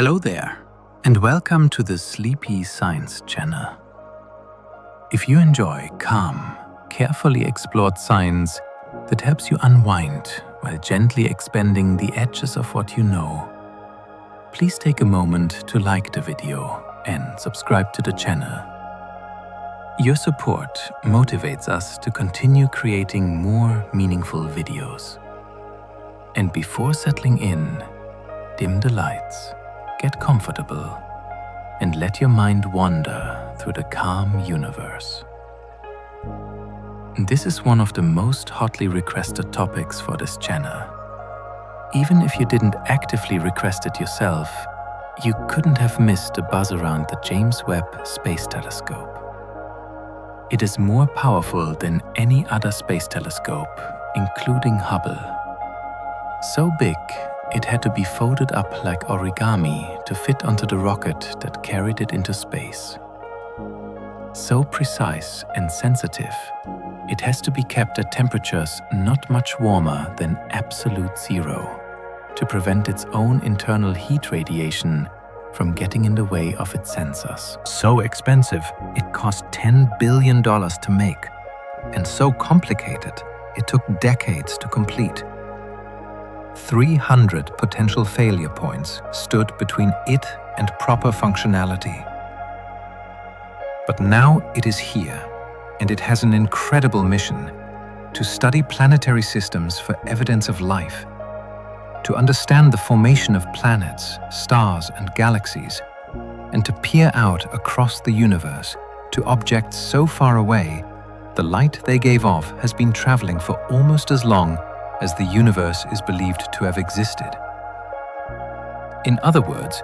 Hello there, and welcome to the Sleepy Science Channel. If you enjoy calm, carefully explored science that helps you unwind while gently expanding the edges of what you know, please take a moment to like the video and subscribe to the channel. Your support motivates us to continue creating more meaningful videos. And before settling in, dim the lights, get comfortable, and let your mind wander through the calm universe. This is one of the most hotly requested topics for this channel. Even if you didn't actively request it yourself, you couldn't have missed the buzz around the James Webb Space Telescope. It is more powerful than any other space telescope, including Hubble. So big, it had to be folded up like origami to fit onto the rocket that carried it into space. So precise and sensitive, it has to be kept at temperatures not much warmer than absolute zero to prevent its own internal heat radiation from getting in the way of its sensors. So expensive, it cost $10 billion to make, and so complicated, it took decades to complete. 300 potential failure points stood between it and proper functionality. But now it is here, and it has an incredible mission: to study planetary systems for evidence of life, to understand the formation of planets, stars, and galaxies, and to peer out across the universe to objects so far away, the light they gave off has been traveling for almost as long as the universe is believed to have existed. In other words,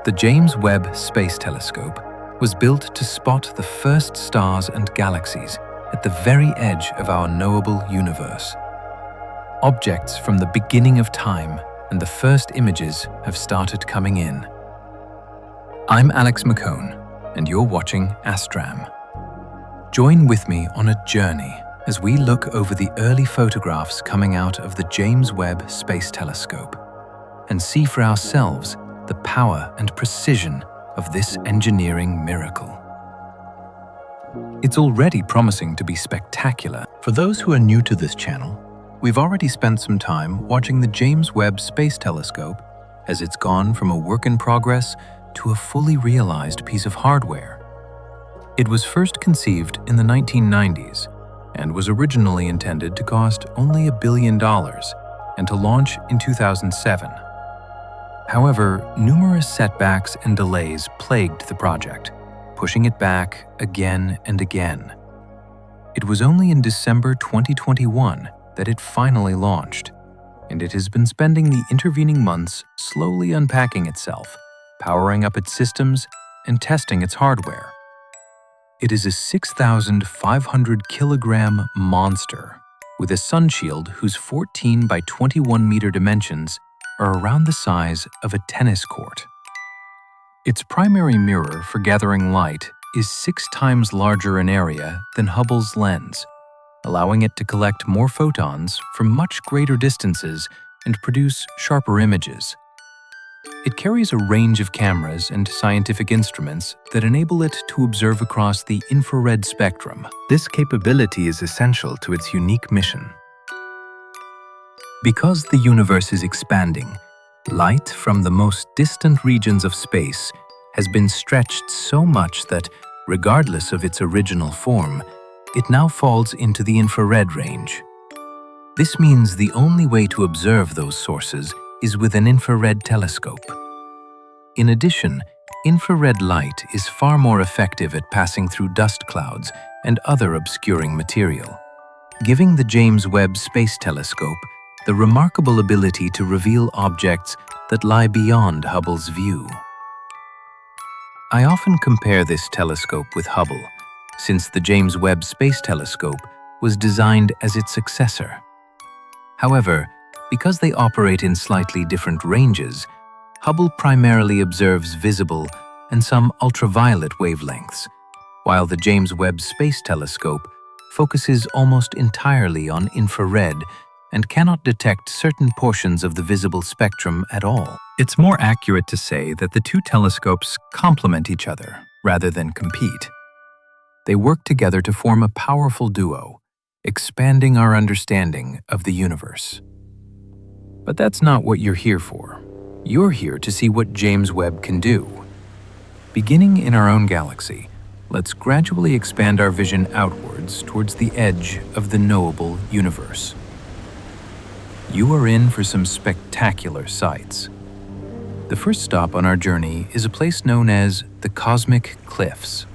the James Webb Space Telescope was built to spot the first stars and galaxies at the very edge of our knowable universe. Objects from the beginning of time, and the first images have started coming in. I'm Alex McCone, and you're watching Astram. Join with me on a journey as we look over the early photographs coming out of the James Webb Space Telescope and see for ourselves the power and precision of this engineering miracle. It's already promising to be spectacular. For those who are new to this channel, we've already spent some time watching the James Webb Space Telescope as it's gone from a work in progress to a fully realized piece of hardware. It was first conceived in the 1990s and was originally intended to cost only $1 billion and to launch in 2007. However, numerous setbacks and delays plagued the project, pushing it back again and again. It was only in December 2021 that it finally launched, and it has been spending the intervening months slowly unpacking itself, powering up its systems, and testing its hardware. It is a 6,500 kilogram monster with a sun shield whose 14 by 21 meter dimensions are around the size of a tennis court. Its primary mirror for gathering light is 6 times larger in area than Hubble's lens, allowing it to collect more photons from much greater distances and produce sharper images. It carries a range of cameras and scientific instruments that enable it to observe across the infrared spectrum. This capability is essential to its unique mission. Because the universe is expanding, light from the most distant regions of space has been stretched so much that, regardless of its original form, it now falls into the infrared range. This means the only way to observe those sources is with an infrared telescope. In addition, infrared light is far more effective at passing through dust clouds and other obscuring material, giving the James Webb Space Telescope the remarkable ability to reveal objects that lie beyond Hubble's view. I often compare this telescope with Hubble, since the James Webb Space Telescope was designed as its successor. However, because they operate in slightly different ranges, Hubble primarily observes visible and some ultraviolet wavelengths, while the James Webb Space Telescope focuses almost entirely on infrared and cannot detect certain portions of the visible spectrum at all. It's more accurate to say that the two telescopes complement each other rather than compete. They work together to form a powerful duo, expanding our understanding of the universe. But that's not what you're here for. You're here to see what James Webb can do. Beginning in our own galaxy, let's gradually expand our vision outwards towards the edge of the knowable universe. You are in for some spectacular sights. The first stop on our journey is a place known as the Cosmic Cliffs.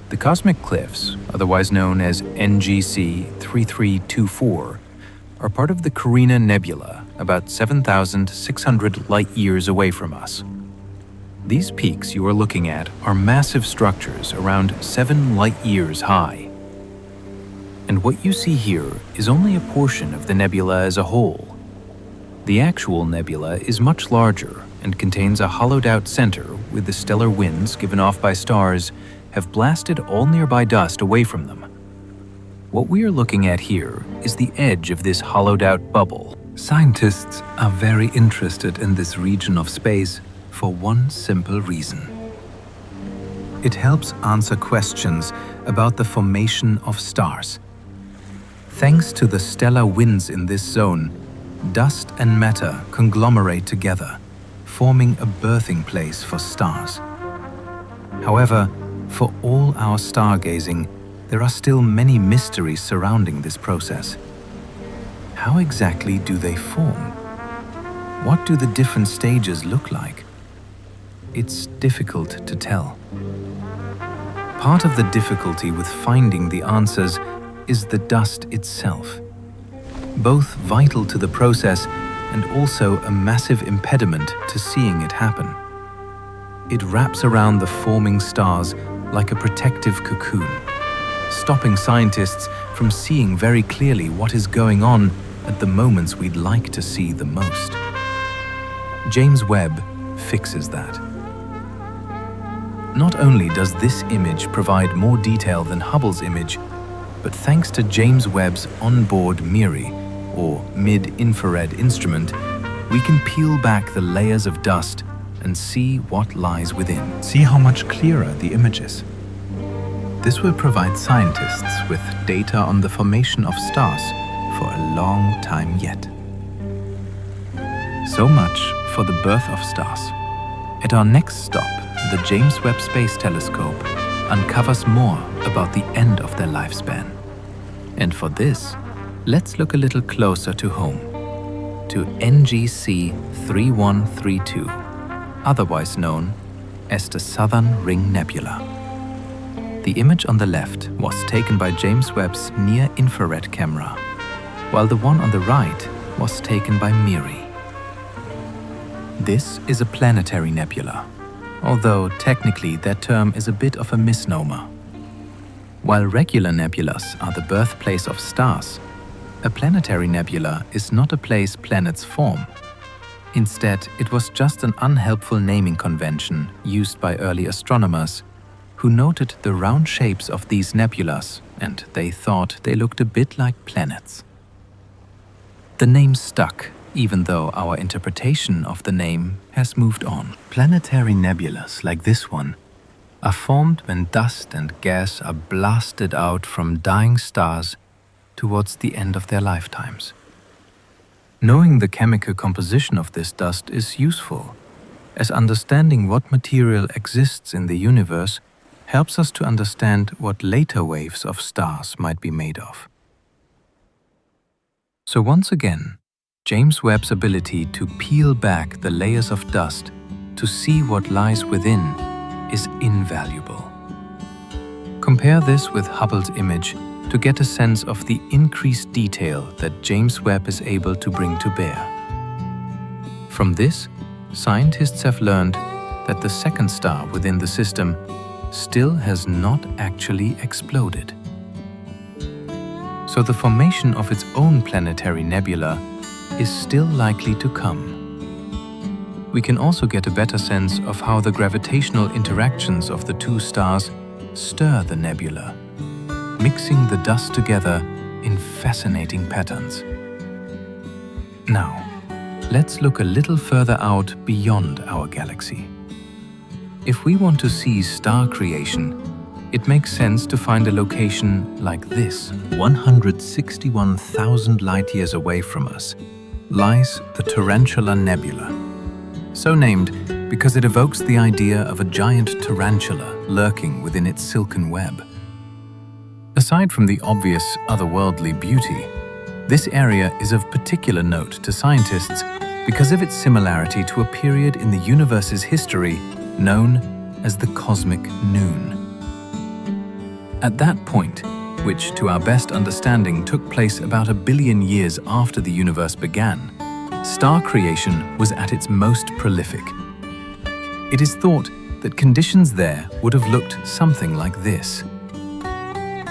The Cosmic Cliffs, otherwise known as NGC 3324, are part of the Carina Nebula, about 7,600 light-years away from us. These peaks you are looking at are massive structures around 7 light-years high. And what you see here is only a portion of the nebula as a whole. The actual nebula is much larger and contains a hollowed-out center with the stellar winds given off by stars have blasted all nearby dust away from them. What we are looking at here is the edge of this hollowed-out bubble. Scientists are very interested in this region of space for one simple reason. It helps answer questions about the formation of stars. Thanks to the stellar winds in this zone, dust and matter conglomerate together, forming a birthing place for stars. However, for all our stargazing, there are still many mysteries surrounding this process. How exactly do they form? What do the different stages look like? It's difficult to tell. Part of the difficulty with finding the answers is the dust itself, both vital to the process and also a massive impediment to seeing it happen. It wraps around the forming stars like a protective cocoon, stopping scientists from seeing very clearly what is going on at the moments we'd like to see the most. James Webb fixes that. Not only does this image provide more detail than Hubble's image, but thanks to James Webb's onboard MIRI, or mid-infrared instrument, we can peel back the layers of dust and see what lies within. See how much clearer the image is. This will provide scientists with data on the formation of stars for a long time yet. So much for the birth of stars. At our next stop, the James Webb Space Telescope uncovers more about the end of their lifespan. And for this, let's look a little closer to home, to NGC 3132, otherwise known as the Southern Ring Nebula. The image on the left was taken by James Webb's near-infrared camera, while the one on the right was taken by MIRI. This is a planetary nebula, although technically that term is a bit of a misnomer. While regular nebulas are the birthplace of stars, a planetary nebula is not a place planets form. Instead, it was just an unhelpful naming convention used by early astronomers who noted the round shapes of these nebulas and they thought they looked a bit like planets. The name stuck, even though our interpretation of the name has moved on. Planetary nebulas like this one are formed when dust and gas are blasted out from dying stars towards the end of their lifetimes. Knowing the chemical composition of this dust is useful, as understanding what material exists in the universe helps us to understand what later waves of stars might be made of. So once again, James Webb's ability to peel back the layers of dust to see what lies within is invaluable. Compare this with Hubble's image to get a sense of the increased detail that James Webb is able to bring to bear. From this, scientists have learned that the second star within the system still has not actually exploded. So the formation of its own planetary nebula is still likely to come. We can also get a better sense of how the gravitational interactions of the two stars stir the nebula, mixing the dust together in fascinating patterns. Now, let's look a little further out beyond our galaxy. If we want to see star creation, it makes sense to find a location like this. 161,000 light-years away from us lies the Tarantula Nebula, so named because it evokes the idea of a giant tarantula lurking within its silken web. Aside from the obvious otherworldly beauty, this area is of particular note to scientists because of its similarity to a period in the universe's history known as the Cosmic Noon. At that point, which to our best understanding took place about 1 billion years after the universe began, star creation was at its most prolific. It is thought that conditions there would have looked something like this.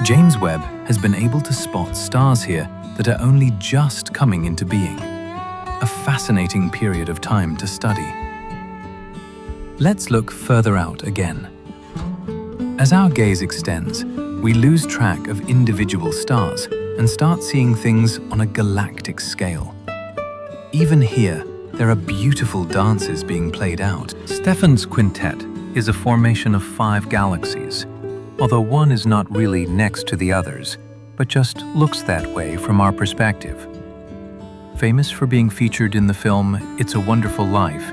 James Webb has been able to spot stars here that are only just coming into being. A fascinating period of time to study. Let's look further out again. As our gaze extends, we lose track of individual stars and start seeing things on a galactic scale. Even here, there are beautiful dances being played out. Stephan's quintet is a formation of 5 galaxies, although one is not really next to the others, but just looks that way from our perspective. Famous for being featured in the film It's a Wonderful Life,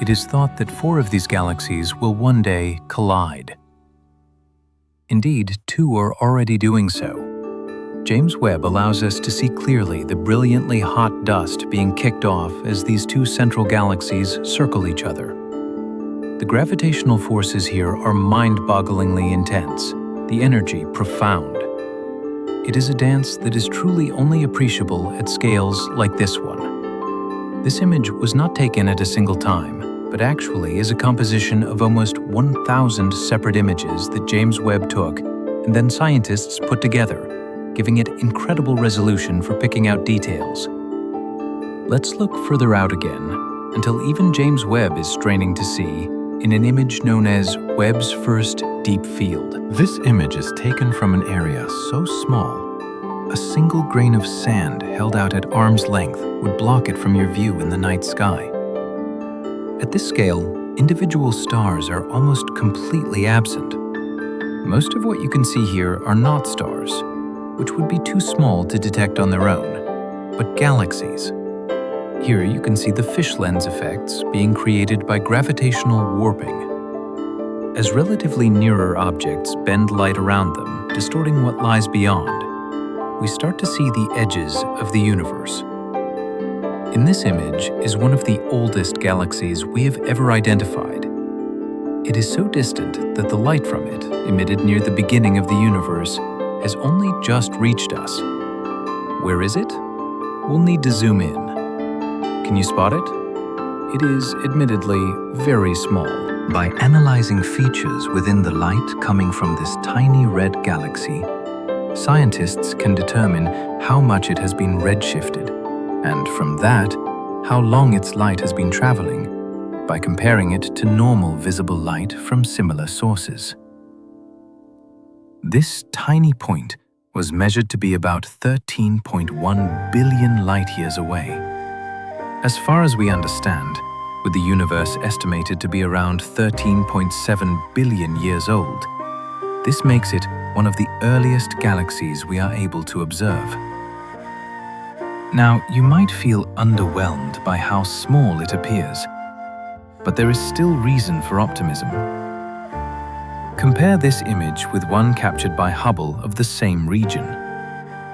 it is thought that 4 of these galaxies will one day collide. Indeed, 2 are already doing so. James Webb allows us to see clearly the brilliantly hot dust being kicked off as these 2 central galaxies circle each other. The gravitational forces here are mind-bogglingly intense, the energy profound. It is a dance that is truly only appreciable at scales like this one. This image was not taken at a single time, but actually is a composition of almost 1,000 separate images that James Webb took and then scientists put together, giving it incredible resolution for picking out details. Let's look further out again, until even James Webb is straining to see in an image known as Webb's first deep field. This image is taken from an area so small, a single grain of sand held out at arm's length would block it from your view in the night sky. At this scale, individual stars are almost completely absent. Most of what you can see here are not stars, which would be too small to detect on their own, but galaxies. Here you can see the fish lens effects being created by gravitational warping. As relatively nearer objects bend light around them, distorting what lies beyond, we start to see the edges of the universe. In this image is one of the oldest galaxies we have ever identified. It is so distant that the light from it, emitted near the beginning of the universe, has only just reached us. Where is it? We'll need to zoom in. Can you spot it? It is admittedly very small. By analyzing features within the light coming from this tiny red galaxy, scientists can determine how much it has been redshifted, and from that, how long its light has been traveling, by comparing it to normal visible light from similar sources. This tiny point was measured to be about 13.1 billion light-years away. As far as we understand, with the universe estimated to be around 13.7 billion years old, this makes it one of the earliest galaxies we are able to observe. Now, you might feel underwhelmed by how small it appears, but there is still reason for optimism. Compare this image with one captured by Hubble of the same region.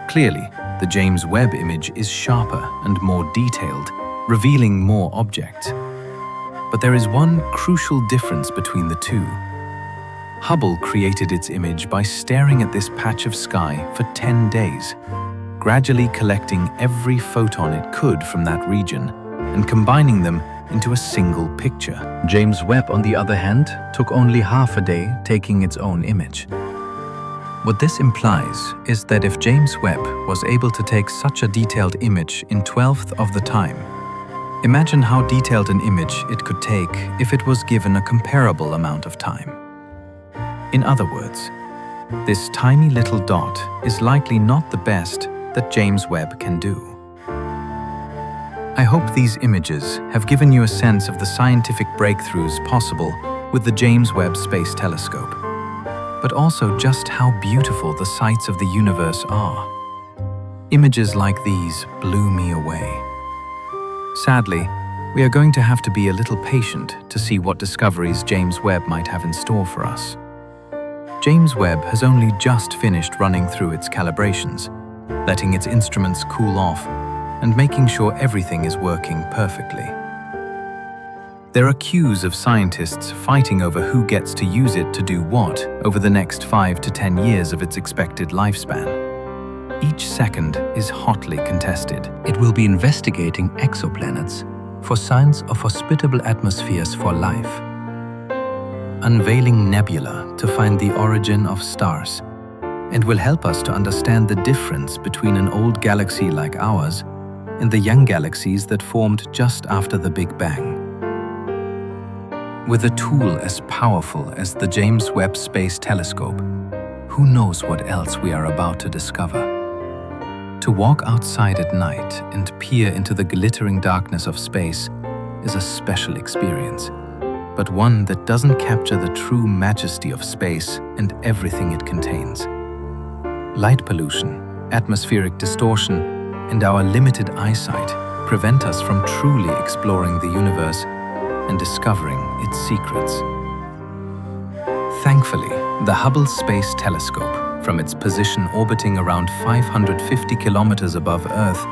Clearly, the James Webb image is sharper and more detailed, revealing more objects. But there is one crucial difference between the two. Hubble created its image by staring at this patch of sky for 10 days, gradually collecting every photon it could from that region and combining them into a single picture. James Webb, on the other hand, took only half a day taking its own image. What this implies is that if James Webb was able to take such a detailed image in 1/12 of the time, imagine how detailed an image it could take if it was given a comparable amount of time. In other words, this tiny little dot is likely not the best that James Webb can do. I hope these images have given you a sense of the scientific breakthroughs possible with the James Webb Space Telescope, but also just how beautiful the sights of the universe are. Images like these blew me away. Sadly, we are going to have to be a little patient to see what discoveries James Webb might have in store for us. James Webb has only just finished running through its calibrations, letting its instruments cool off and making sure everything is working perfectly. There are queues of scientists fighting over who gets to use it to do what over the next 5 to 10 years of its expected lifespan. Each second is hotly contested. It will be investigating exoplanets for signs of hospitable atmospheres for life, unveiling nebula to find the origin of stars, and will help us to understand the difference between an old galaxy like ours and the young galaxies that formed just after the Big Bang. With a tool as powerful as the James Webb Space Telescope, who knows what else we are about to discover? To walk outside at night and peer into the glittering darkness of space is a special experience, but one that doesn't capture the true majesty of space and everything it contains. Light pollution, atmospheric distortion, and our limited eyesight prevent us from truly exploring the universe and discovering its secrets. Thankfully, the Hubble Space Telescope, from its position orbiting around 550 kilometers above Earth,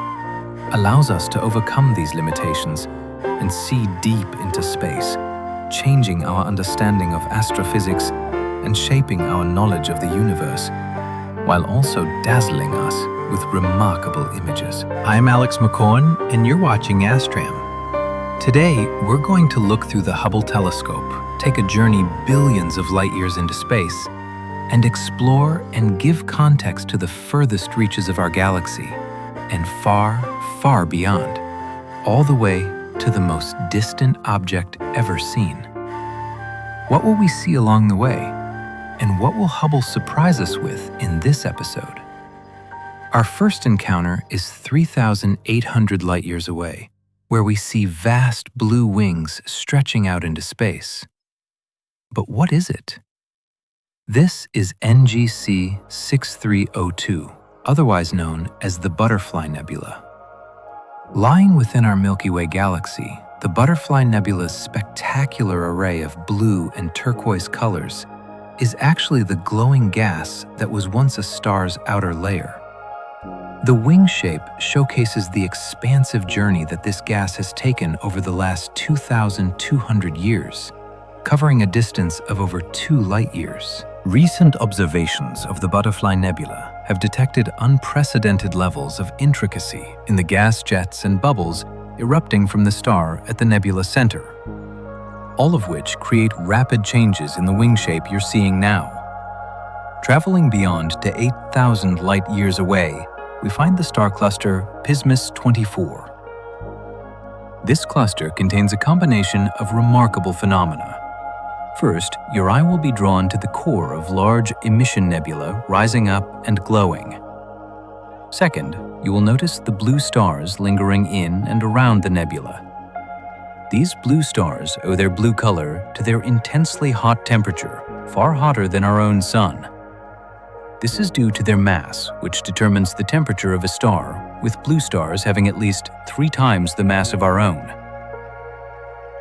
allows us to overcome these limitations and see deep into space, changing our understanding of astrophysics and shaping our knowledge of the universe, while also dazzling us with remarkable images. I'm Alex McCohen, and you're watching Astram. Today, we're going to look through the Hubble telescope, take a journey billions of light years into space, and explore and give context to the furthest reaches of our galaxy, and far, far beyond, all the way to the most distant object ever seen. What will we see along the way? And what will Hubble surprise us with in this episode? Our first encounter is 3,800 light-years away, where we see vast blue wings stretching out into space. But what is it? This is NGC 6302, otherwise known as the Butterfly Nebula. Lying within our Milky Way galaxy, the Butterfly Nebula's spectacular array of blue and turquoise colors is actually the glowing gas that was once a star's outer layer. The wing shape showcases the expansive journey that this gas has taken over the last 2,200 years, covering a distance of over 2 light-years. Recent observations of the Butterfly Nebula have detected unprecedented levels of intricacy in the gas jets and bubbles erupting from the star at the nebula center, all of which create rapid changes in the wing shape you're seeing now. Traveling beyond to 8,000 light-years away, we find the star cluster Pismis 24. This cluster contains a combination of remarkable phenomena. First, your eye will be drawn to the core of large emission nebula rising up and glowing. Second, you will notice the blue stars lingering in and around the nebula. These blue stars owe their blue color to their intensely hot temperature, far hotter than our own sun. This is due to their mass, which determines the temperature of a star, with blue stars having at least 3 times the mass of our own.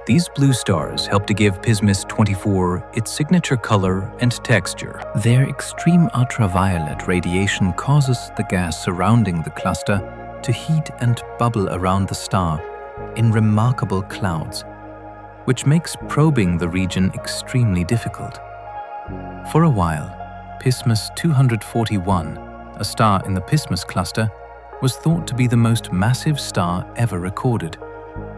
These blue stars help to give Pismis 24 its signature color and texture. Their extreme ultraviolet radiation causes the gas surrounding the cluster to heat and bubble around the star in remarkable clouds, which makes probing the region extremely difficult. For a while, Pismis 241, a star in the Pismis cluster, was thought to be the most massive star ever recorded,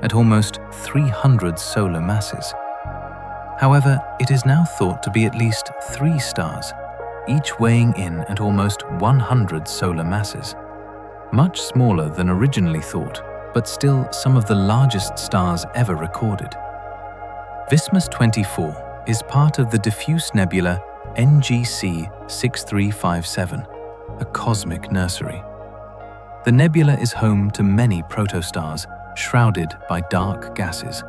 at almost 300 solar masses. However, it is now thought to be at least 3 stars, each weighing in at almost 100 solar masses. Much smaller than originally thought, but still some of the largest stars ever recorded. Pismis 24 is part of the diffuse nebula NGC 6357, a cosmic nursery. The nebula is home to many protostars shrouded by dark gases.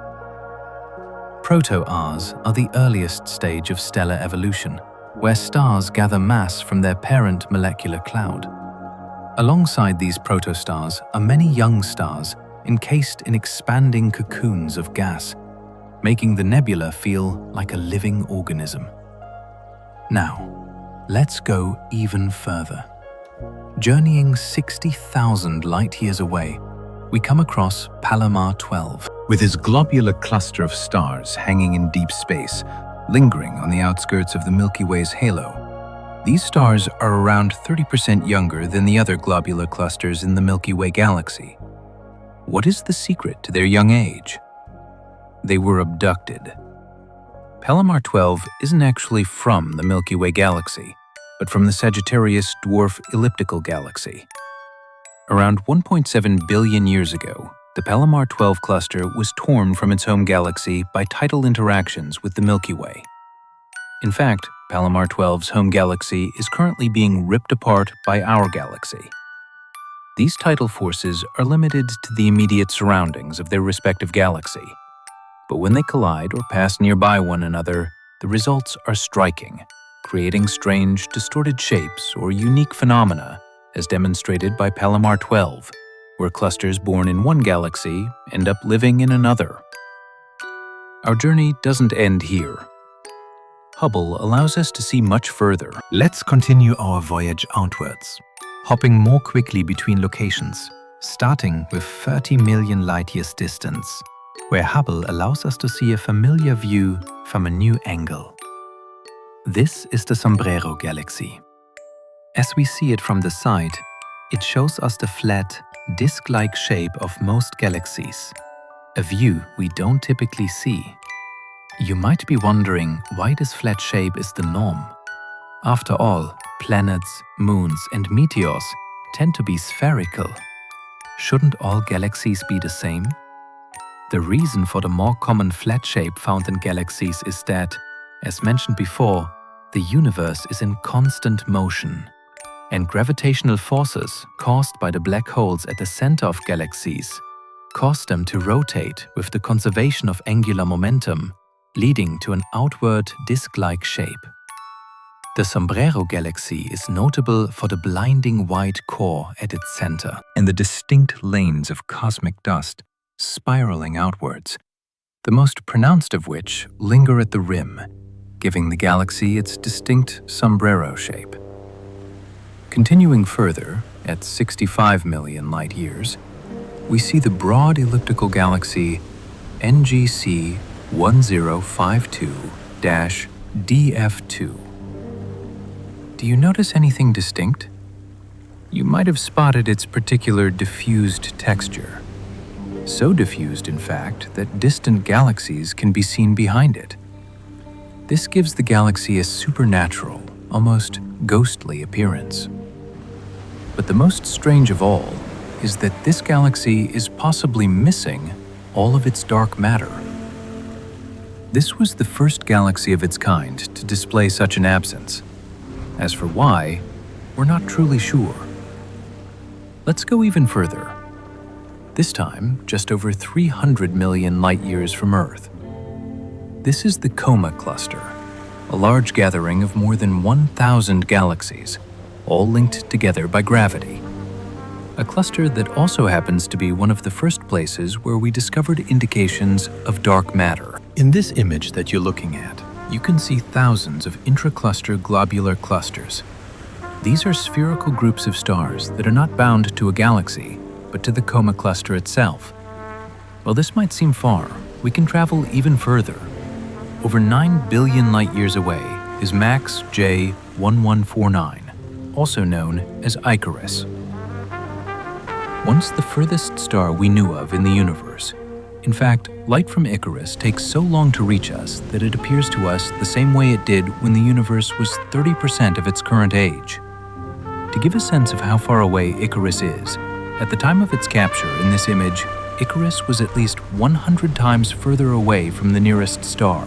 Proto-Rs are the earliest stage of stellar evolution, where stars gather mass from their parent molecular cloud. Alongside these protostars are many young stars encased in expanding cocoons of gas, making the nebula feel like a living organism. Now, let's go even further. Journeying 60,000 light-years away, we come across Palomar 12. With his globular cluster of stars hanging in deep space, lingering on the outskirts of the Milky Way's halo, these stars are around 30% younger than the other globular clusters in the Milky Way galaxy. What is the secret to their young age? They were abducted. Palomar 12 isn't actually from the Milky Way galaxy, but from the Sagittarius dwarf elliptical galaxy. Around 1.7 billion years ago, the Palomar 12 cluster was torn from its home galaxy by tidal interactions with the Milky Way. In fact, Palomar 12's home galaxy is currently being ripped apart by our galaxy. These tidal forces are limited to the immediate surroundings of their respective galaxy. But when they collide or pass nearby one another, the results are striking, creating strange, distorted shapes or unique phenomena, as demonstrated by Palomar 12, where clusters born in one galaxy end up living in another. Our journey doesn't end here. Hubble allows us to see much further. Let's continue our voyage outwards, hopping more quickly between locations, starting with 30 million light-years distance, where Hubble allows us to see a familiar view from a new angle. This is the Sombrero Galaxy. As we see it from the side, it shows us the flat, disc-like shape of most galaxies, a view we don't typically see. You might be wondering why this flat shape is the norm. After all, planets, moons, and meteors tend to be spherical. Shouldn't all galaxies be the same? The reason for the more common flat shape found in galaxies is that, as mentioned before, the universe is in constant motion, and gravitational forces caused by the black holes at the center of galaxies cause them to rotate with the conservation of angular momentum, leading to an outward disc-like shape. The Sombrero Galaxy is notable for the blinding white core at its center And the distinct lanes of cosmic dust spiraling outwards, the most pronounced of which linger at the rim, giving the galaxy its distinct sombrero shape. Continuing further, at 65 million light-years, we see the broad elliptical galaxy NGC 1052-DF2. Do you notice anything distinct? You might have spotted its particular diffused texture. So diffused, in fact, that distant galaxies can be seen behind it. This gives the galaxy a supernatural, almost ghostly appearance. But the most strange of all is that this galaxy is possibly missing all of its dark matter. This was the first galaxy of its kind to display such an absence. As for why, we're not truly sure. Let's go even further. This time, just over 300 million light-years from Earth. This is the Coma Cluster, a large gathering of more than 1,000 galaxies, all linked together by gravity. A cluster that also happens to be one of the first places where we discovered indications of dark matter. In this image that you're looking at, you can see thousands of intracluster globular clusters. These are spherical groups of stars that are not bound to a galaxy, but to the Coma Cluster itself. While this might seem far, we can travel even further. Over 9 billion light-years away is Max J 1149, also known as Icarus. Once the furthest star we knew of in the universe. In fact, light from Icarus takes so long to reach us that it appears to us the same way it did when the universe was 30% of its current age. To give a sense of how far away Icarus is, at the time of its capture in this image, Icarus was at least 100 times further away from the nearest star.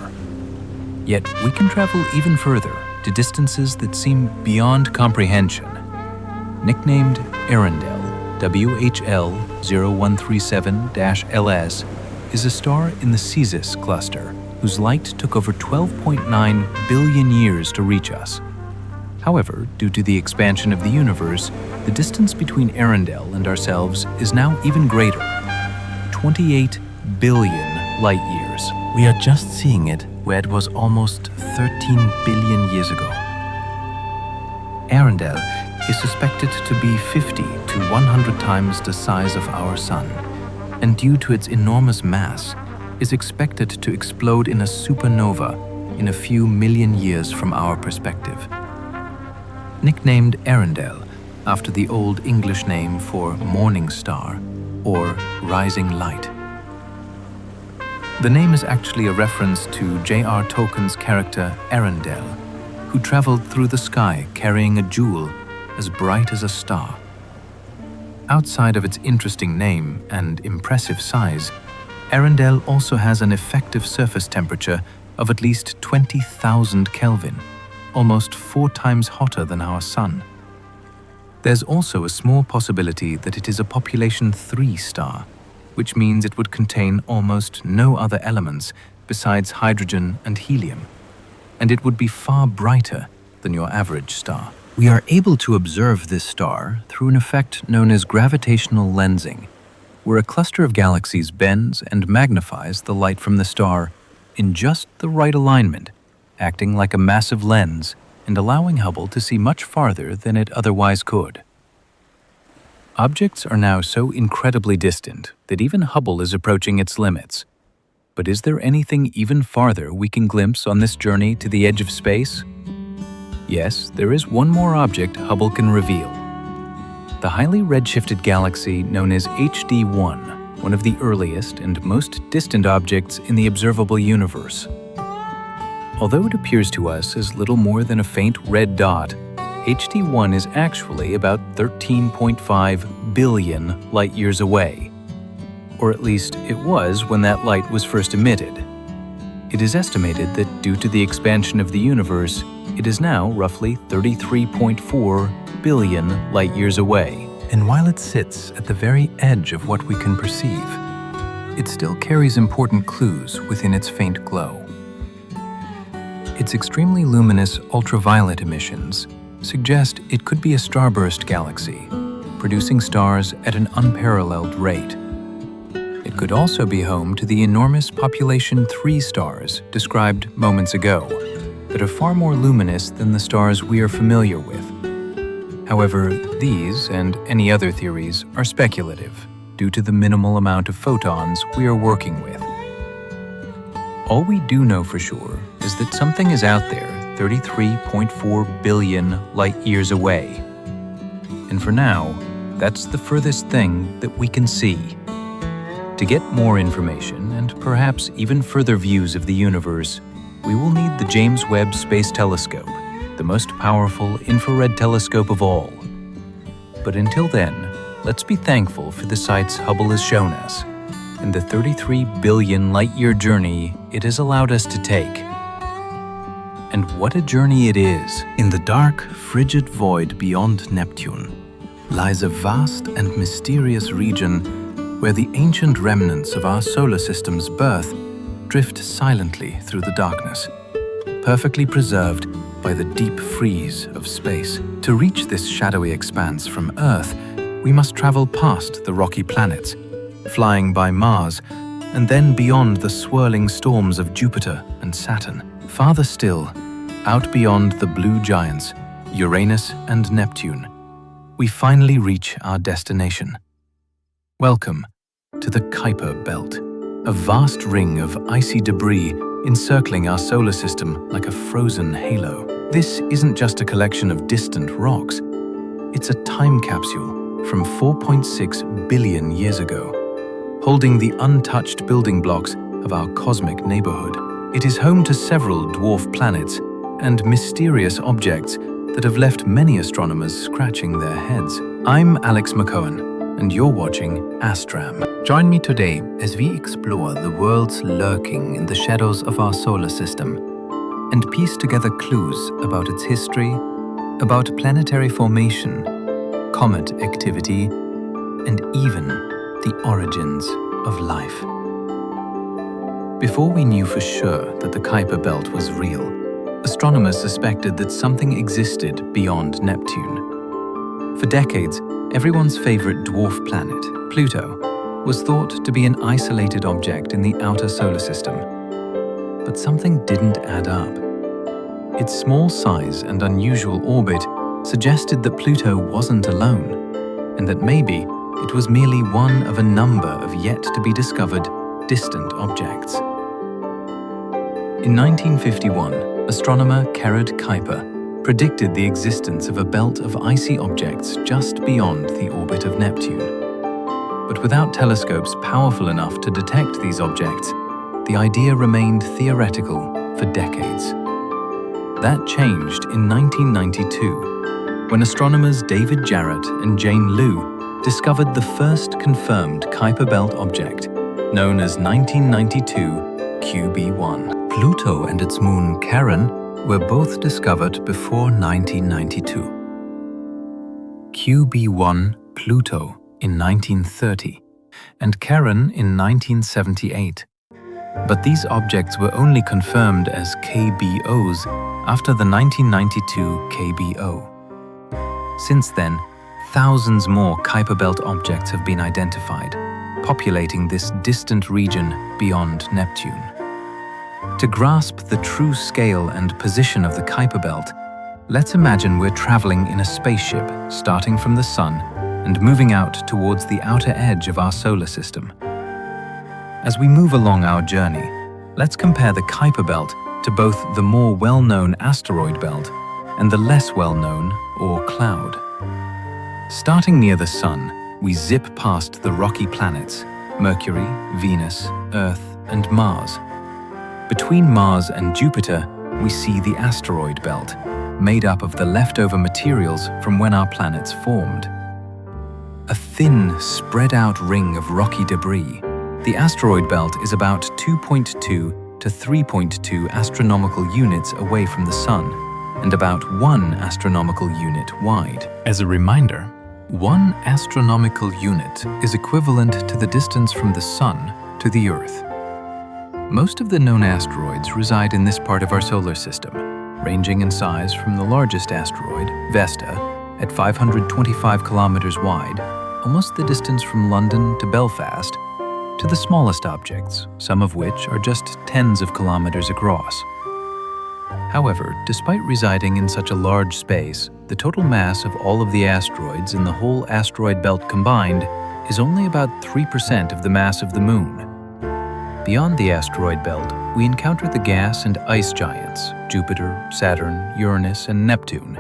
Yet we can travel even further to distances that seem beyond comprehension. Nicknamed Arundel, WHL 0137-LS, is a star in the Cesis cluster, whose light took over 12.9 billion years to reach us. However, due to the expansion of the universe, the distance between Arundel and ourselves is now even greater, 28 billion light-years. We are just seeing it where it was almost 13 billion years ago. Arundel is suspected to be 50 to 100 times the size of our Sun, and due to its enormous mass, is expected to explode in a supernova in a few million years from our perspective. Nicknamed Arundel after the Old English name for morning star or rising light. The name is actually a reference to J.R. Tolkien's character Arundel, who traveled through the sky carrying a jewel as bright as a star. Outside of its interesting name and impressive size, Arundel also has an effective surface temperature of at least 20,000 Kelvin, almost 4 times hotter than our Sun. There's also a small possibility that it is a population 3 star, which means it would contain almost no other elements besides hydrogen and helium, and it would be far brighter than your average star. We are able to observe this star through an effect known as gravitational lensing, where a cluster of galaxies bends and magnifies the light from the star in just the right alignment, acting like a massive lens and allowing Hubble to see much farther than it otherwise could. Objects are now so incredibly distant that even Hubble is approaching its limits. But is there anything even farther we can glimpse on this journey to the edge of space? Yes, there is one more object Hubble can reveal. The highly redshifted galaxy known as HD1, one of the earliest and most distant objects in the observable universe. Although it appears to us as little more than a faint red dot, HD1 is actually about 13.5 billion light-years away. Or at least it was when that light was first emitted. It is estimated that due to the expansion of the universe, it is now roughly 33.4 billion light-years away. And while it sits at the very edge of what we can perceive, it still carries important clues within its faint glow. Its extremely luminous ultraviolet emissions suggest it could be a starburst galaxy, producing stars at an unparalleled rate. It could also be home to the enormous population 3 stars described moments ago, that are far more luminous than the stars we are familiar with. However, these and any other theories are speculative due to the minimal amount of photons we are working with. All we do know for sure is that something is out there 33.4 billion light-years away. And for now, that's the furthest thing that we can see. To get more information and perhaps even further views of the universe, we will need the James Webb Space Telescope, the most powerful infrared telescope of all. But until then, let's be thankful for the sights Hubble has shown us and the 33 billion light-year journey it has allowed us to take. And what a journey it is! In the dark, frigid void beyond Neptune lies a vast and mysterious region where the ancient remnants of our solar system's birth drift silently through the darkness, perfectly preserved by the deep freeze of space. To reach this shadowy expanse from Earth, we must travel past the rocky planets, flying by Mars, and then beyond the swirling storms of Jupiter and Saturn. Farther still, out beyond the blue giants, Uranus and Neptune, we finally reach our destination. Welcome to the Kuiper Belt, a vast ring of icy debris encircling our solar system like a frozen halo. This isn't just a collection of distant rocks. It's a time capsule from 4.6 billion years ago, holding the untouched building blocks of our cosmic neighborhood. It is home to several dwarf planets and mysterious objects that have left many astronomers scratching their heads. I'm Alex McCohen, and you're watching Astram. Join me today as we explore the worlds lurking in the shadows of our solar system and piece together clues about its history, about planetary formation, comet activity, and even the origins of life. Before we knew for sure that the Kuiper Belt was real, astronomers suspected that something existed beyond Neptune. For decades, everyone's favorite dwarf planet, Pluto, was thought to be an isolated object in the outer solar system. But something didn't add up. Its small size and unusual orbit suggested that Pluto wasn't alone, and that maybe it was merely one of a number of yet-to-be-discovered distant objects. In 1951, astronomer Gerard Kuiper predicted the existence of a belt of icy objects just beyond the orbit of Neptune. But without telescopes powerful enough to detect these objects, the idea remained theoretical for decades. That changed in 1992, when astronomers David Jarrett and Jane Liu discovered the first confirmed Kuiper Belt object, known as 1992 QB1. Pluto and its moon Charon were both discovered before 1992. QB1 Pluto in 1930 and Charon in 1978. But these objects were only confirmed as KBOs after the 1992 KBO. Since then, thousands more Kuiper Belt objects have been identified, populating this distant region beyond Neptune. To grasp the true scale and position of the Kuiper Belt, let's imagine we're traveling in a spaceship starting from the Sun and moving out towards the outer edge of our solar system. As we move along our journey, let's compare the Kuiper Belt to both the more well-known asteroid belt and the less well-known Oort cloud. Starting near the Sun, we zip past the rocky planets, Mercury, Venus, Earth, and Mars. Between Mars and Jupiter, we see the asteroid belt, made up of the leftover materials from when our planets formed. A thin, spread-out ring of rocky debris, the asteroid belt is about 2.2 to 3.2 astronomical units away from the Sun, and about 1 astronomical unit wide. As a reminder, 1 astronomical unit is equivalent to the distance from the Sun to the Earth. Most of the known asteroids reside in this part of our solar system, ranging in size from the largest asteroid, Vesta, at 525 kilometers wide, almost the distance from London to Belfast, to the smallest objects, some of which are just tens of kilometers across. However, despite residing in such a large space, the total mass of all of the asteroids in the whole asteroid belt combined is only about 3% of the mass of the Moon. Beyond the asteroid belt, we encounter the gas and ice giants, Jupiter, Saturn, Uranus, and Neptune,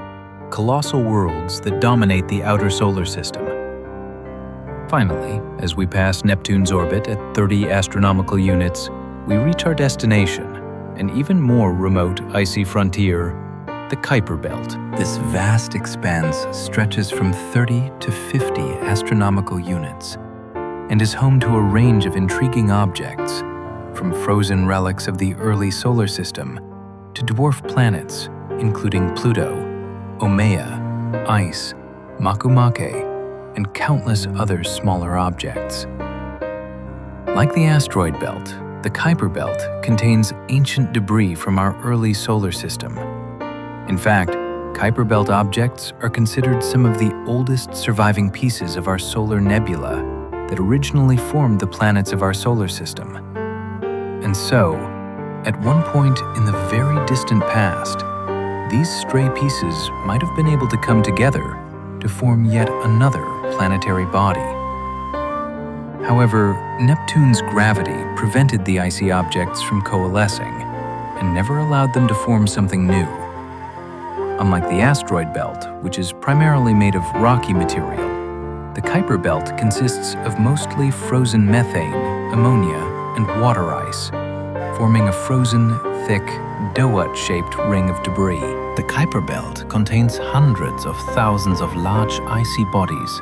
colossal worlds that dominate the outer solar system. Finally, as we pass Neptune's orbit at 30 astronomical units, we reach our destination, an even more remote icy frontier, the Kuiper Belt. This vast expanse stretches from 30 to 50 astronomical units and is home to a range of intriguing objects, from frozen relics of the early solar system to dwarf planets, including Pluto, Haumea, Ice, Makemake, and countless other smaller objects. Like the asteroid belt, the Kuiper Belt contains ancient debris from our early solar system. In fact, Kuiper Belt objects are considered some of the oldest surviving pieces of our solar nebula that originally formed the planets of our solar system. And so, at one point in the very distant past, these stray pieces might have been able to come together to form yet another planetary body. However, Neptune's gravity prevented the icy objects from coalescing and never allowed them to form something new. Unlike the asteroid belt, which is primarily made of rocky material, the Kuiper Belt consists of mostly frozen methane, ammonia, and water ice, forming a frozen, thick, donut-shaped ring of debris. The Kuiper Belt contains hundreds of thousands of large icy bodies,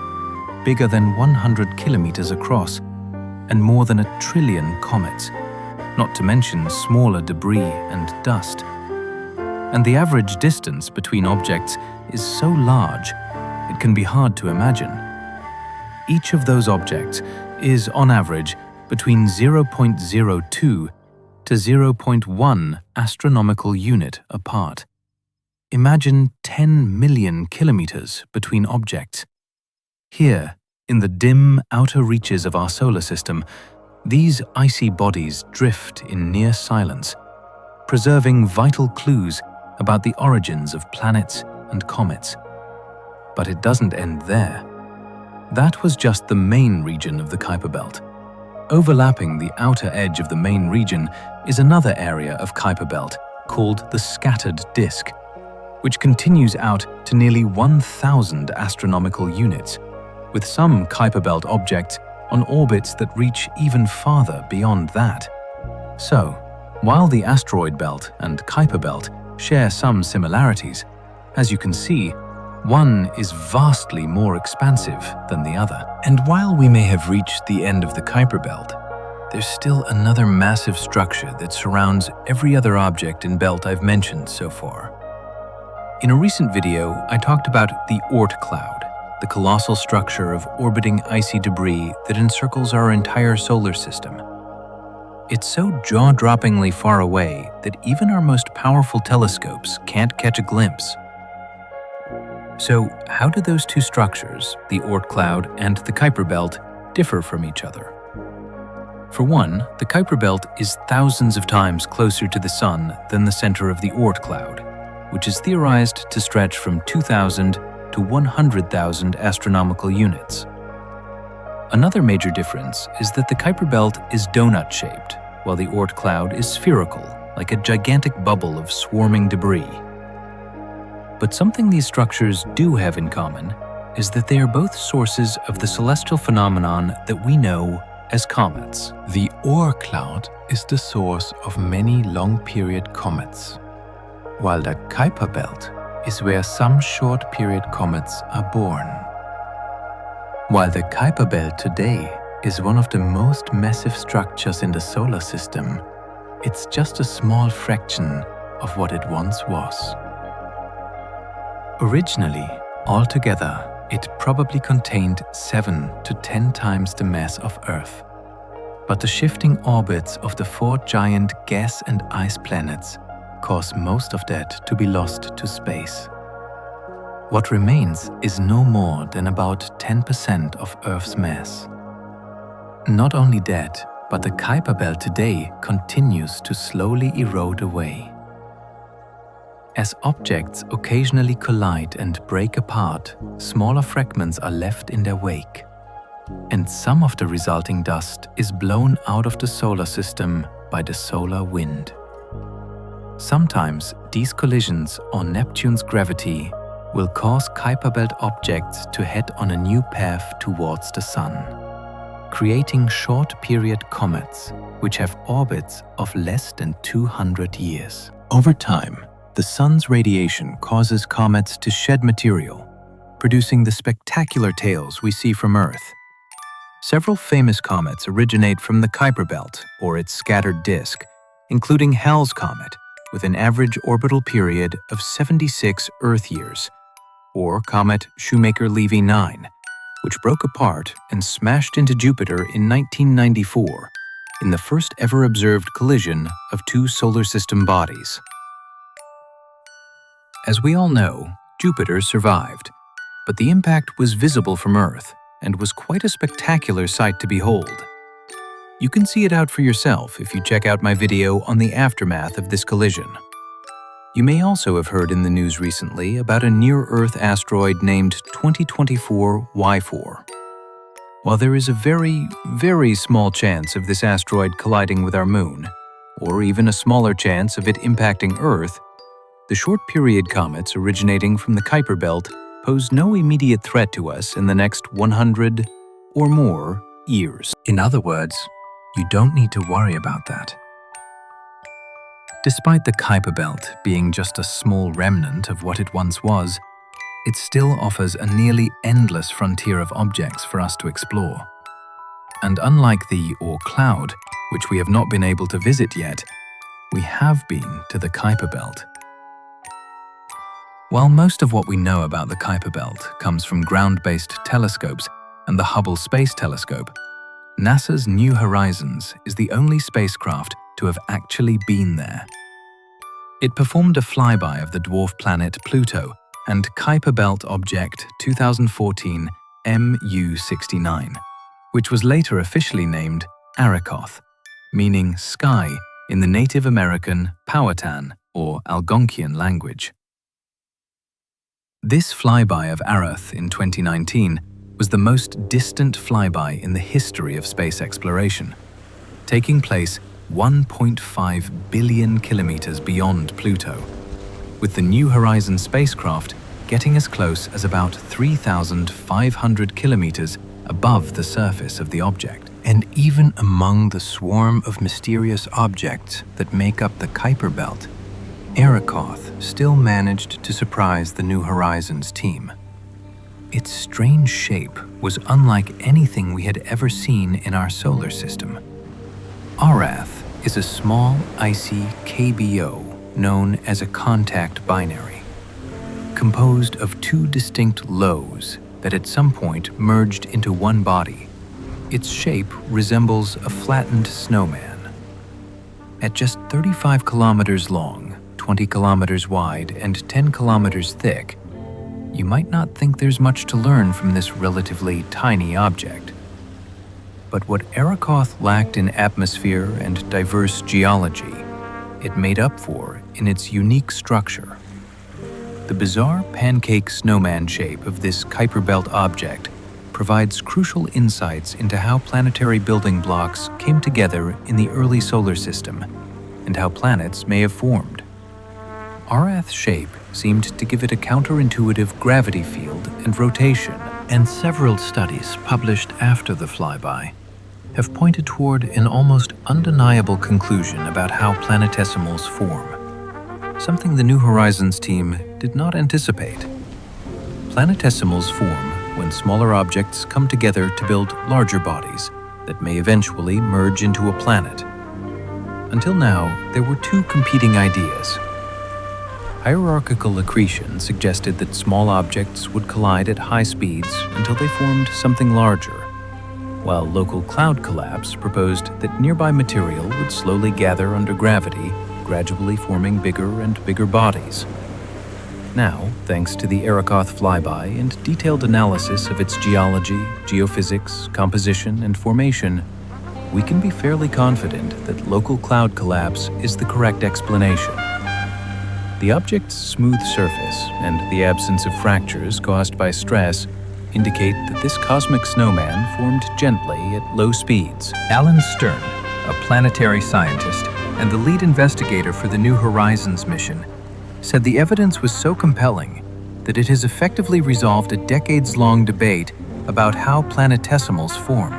bigger than 100 kilometers across, and more than 1 trillion comets, not to mention smaller debris and dust. And the average distance between objects is so large, it can be hard to imagine. Each of those objects is, on average, between 0.02 to 0.1 astronomical unit apart. Imagine 10 million kilometers between objects. Here, in the dim outer reaches of our solar system, these icy bodies drift in near silence, preserving vital clues about the origins of planets and comets. But it doesn't end there. That was just the main region of the Kuiper Belt. Overlapping the outer edge of the main region is another area of Kuiper Belt called the scattered disk, which continues out to nearly 1,000 astronomical units, with some Kuiper Belt objects on orbits that reach even farther beyond that. So, while the asteroid belt and Kuiper Belt share some similarities, as you can see, one is vastly more expansive than the other. And while we may have reached the end of the Kuiper Belt, there's still another massive structure that surrounds every other object and belt I've mentioned so far. In a recent video, I talked about the Oort cloud, the colossal structure of orbiting icy debris that encircles our entire solar system. It's so jaw-droppingly far away that even our most powerful telescopes can't catch a glimpse. So, how do those two structures, the Oort cloud and the Kuiper Belt, differ from each other? For one, the Kuiper Belt is thousands of times closer to the Sun than the center of the Oort cloud, which is theorized to stretch from 2,000 to 100,000 astronomical units. Another major difference is that the Kuiper Belt is donut-shaped, while the Oort cloud is spherical, like a gigantic bubble of swarming debris. But something these structures do have in common is that they are both sources of the celestial phenomenon that we know as comets. The Oort cloud is the source of many long-period comets, while the Kuiper Belt is where some short-period comets are born. While the Kuiper Belt today is one of the most massive structures in the solar system, it's just a small fraction of what it once was. Originally, altogether, it probably contained 7 to 10 times the mass of Earth. But the shifting orbits of the 4 giant gas and ice planets cause most of that to be lost to space. What remains is no more than about 10% of Earth's mass. Not only that, but the Kuiper Belt today continues to slowly erode away. As objects occasionally collide and break apart, smaller fragments are left in their wake, and some of the resulting dust is blown out of the solar system by the solar wind. Sometimes these collisions on Neptune's gravity will cause Kuiper Belt objects to head on a new path towards the Sun, creating short-period comets which have orbits of less than 200 years. Over time, the Sun's radiation causes comets to shed material, producing the spectacular tails we see from Earth. Several famous comets originate from the Kuiper Belt, or its scattered disk, including Hall's Comet, with an average orbital period of 76 Earth years, or Comet Shoemaker-Levy 9, which broke apart and smashed into Jupiter in 1994, in the first ever observed collision of 2 solar system bodies. As we all know, Jupiter survived, but the impact was visible from Earth and was quite a spectacular sight to behold. You can see it out for yourself if you check out my video on the aftermath of this collision. You may also have heard in the news recently about a near-Earth asteroid named 2024 Y4. While there is a very, very small chance of this asteroid colliding with our moon, or even a smaller chance of it impacting Earth, the short-period comets originating from the Kuiper Belt pose no immediate threat to us in the next 100 or more years. In other words, you don't need to worry about that. Despite the Kuiper Belt being just a small remnant of what it once was, it still offers a nearly endless frontier of objects for us to explore. And unlike the Oort cloud, which we have not been able to visit yet, we have been to the Kuiper Belt. While most of what we know about the Kuiper Belt comes from ground-based telescopes, and the Hubble Space Telescope, NASA's New Horizons is the only spacecraft to have actually been there. It performed a flyby of the dwarf planet Pluto and Kuiper Belt Object 2014 MU69, which was later officially named Arrokoth, meaning sky in the Native American Powhatan or Algonquian language. This flyby of Arrokoth in 2019 was the most distant flyby in the history of space exploration, taking place 1.5 billion kilometers beyond Pluto, with the New Horizons spacecraft getting as close as about 3,500 kilometers above the surface of the object. And even among the swarm of mysterious objects that make up the Kuiper Belt, Arrokoth still managed to surprise the New Horizons team. Its strange shape was unlike anything we had ever seen in our solar system. Arrokoth is a small, icy KBO known as a contact binary, composed of two distinct lows that at some point merged into one body. Its shape resembles a flattened snowman. At just 35 kilometers long, 20 kilometers wide, and 10 kilometers thick, you might not think there's much to learn from this relatively tiny object. But what Arrokoth lacked in atmosphere and diverse geology, it made up for in its unique structure. The bizarre pancake snowman shape of this Kuiper Belt object provides crucial insights into how planetary building blocks came together in the early solar system and how planets may have formed. Arrokoth's shape seemed to give it a counterintuitive gravity field and rotation, and several studies published after the flyby have pointed toward an almost undeniable conclusion about how planetesimals form, something the New Horizons team did not anticipate. Planetesimals form when smaller objects come together to build larger bodies that may eventually merge into a planet. Until now, there were two competing ideas. Hierarchical accretion suggested that small objects would collide at high speeds until they formed something larger, while local cloud collapse proposed that nearby material would slowly gather under gravity, gradually forming bigger and bigger bodies. Now, thanks to the Arrokoth flyby and detailed analysis of its geology, geophysics, composition, and formation, we can be fairly confident that local cloud collapse is the correct explanation. The object's smooth surface and the absence of fractures caused by stress indicate that this cosmic snowman formed gently at low speeds. Alan Stern, a planetary scientist and the lead investigator for the New Horizons mission, said the evidence was so compelling that it has effectively resolved a decades-long debate about how planetesimals form.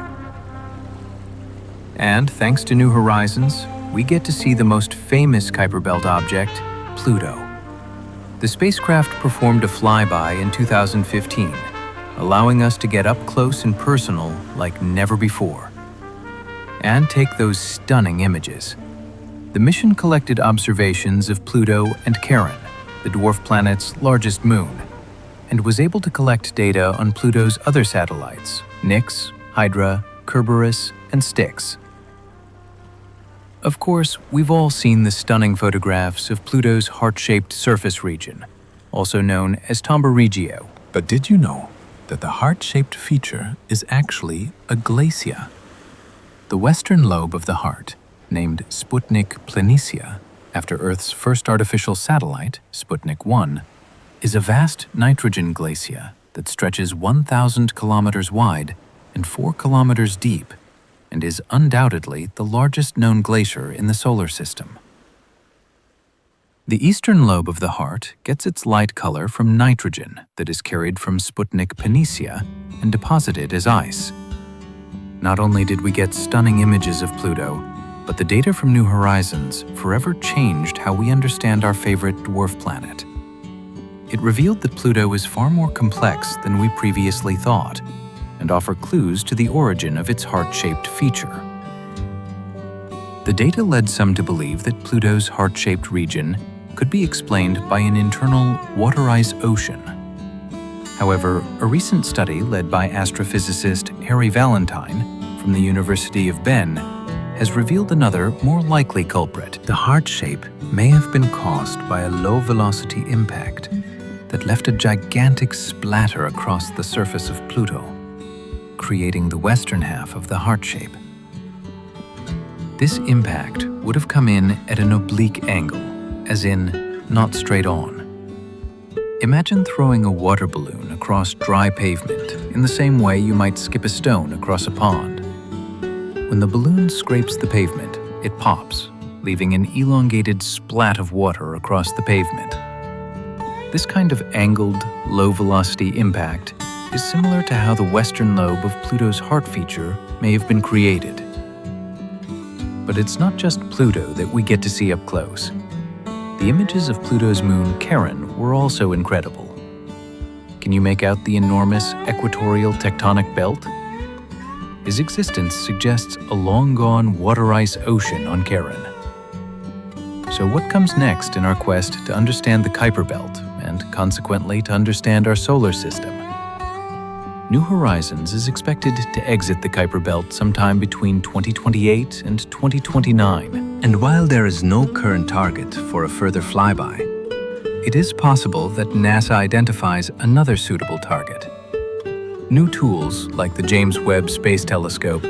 And thanks to New Horizons, we get to see the most famous Kuiper Belt object, Pluto. The spacecraft performed a flyby in 2015, allowing us to get up close and personal like never before. And take those stunning images. The mission collected observations of Pluto and Charon, the dwarf planet's largest moon, and was able to collect data on Pluto's other satellites, Nix, Hydra, Kerberos, and Styx. Of course, we've all seen the stunning photographs of Pluto's heart-shaped surface region, also known as Tomba Regio. But did you know that the heart-shaped feature is actually a glacier? The western lobe of the heart, named Sputnik Planitia, after Earth's first artificial satellite, Sputnik 1, is a vast nitrogen glacier that stretches 1,000 kilometers wide and 4 kilometers deep, and is undoubtedly the largest known glacier in the solar system. The eastern lobe of the heart gets its light color from nitrogen that is carried from Sputnik Planitia and deposited as ice. Not only did we get stunning images of Pluto, but the data from New Horizons forever changed how we understand our favorite dwarf planet. It revealed that Pluto is far more complex than we previously thought, and offer clues to the origin of its heart-shaped feature. The data led some to believe that Pluto's heart-shaped region could be explained by an internal water-ice ocean. However, a recent study led by astrophysicist Harry Valentine from the University of Ben has revealed another, more likely culprit. The heart shape may have been caused by a low-velocity impact that left a gigantic splatter across the surface of Pluto, creating the western half of the heart shape. This impact would have come in at an oblique angle, as in not straight on. Imagine throwing a water balloon across dry pavement in the same way you might skip a stone across a pond. When the balloon scrapes the pavement, it pops, leaving an elongated splat of water across the pavement. This kind of angled, low-velocity impact is similar to how the western lobe of Pluto's heart feature may have been created. But it's not just Pluto that we get to see up close. The images of Pluto's moon Charon were also incredible. Can you make out the enormous equatorial tectonic belt? His existence suggests a long-gone water-ice ocean on Charon. So what comes next in our quest to understand the Kuiper Belt and consequently to understand our solar system? New Horizons is expected to exit the Kuiper Belt sometime between 2028 and 2029. And while there is no current target for a further flyby, it is possible that NASA identifies another suitable target. New tools, like the James Webb Space Telescope,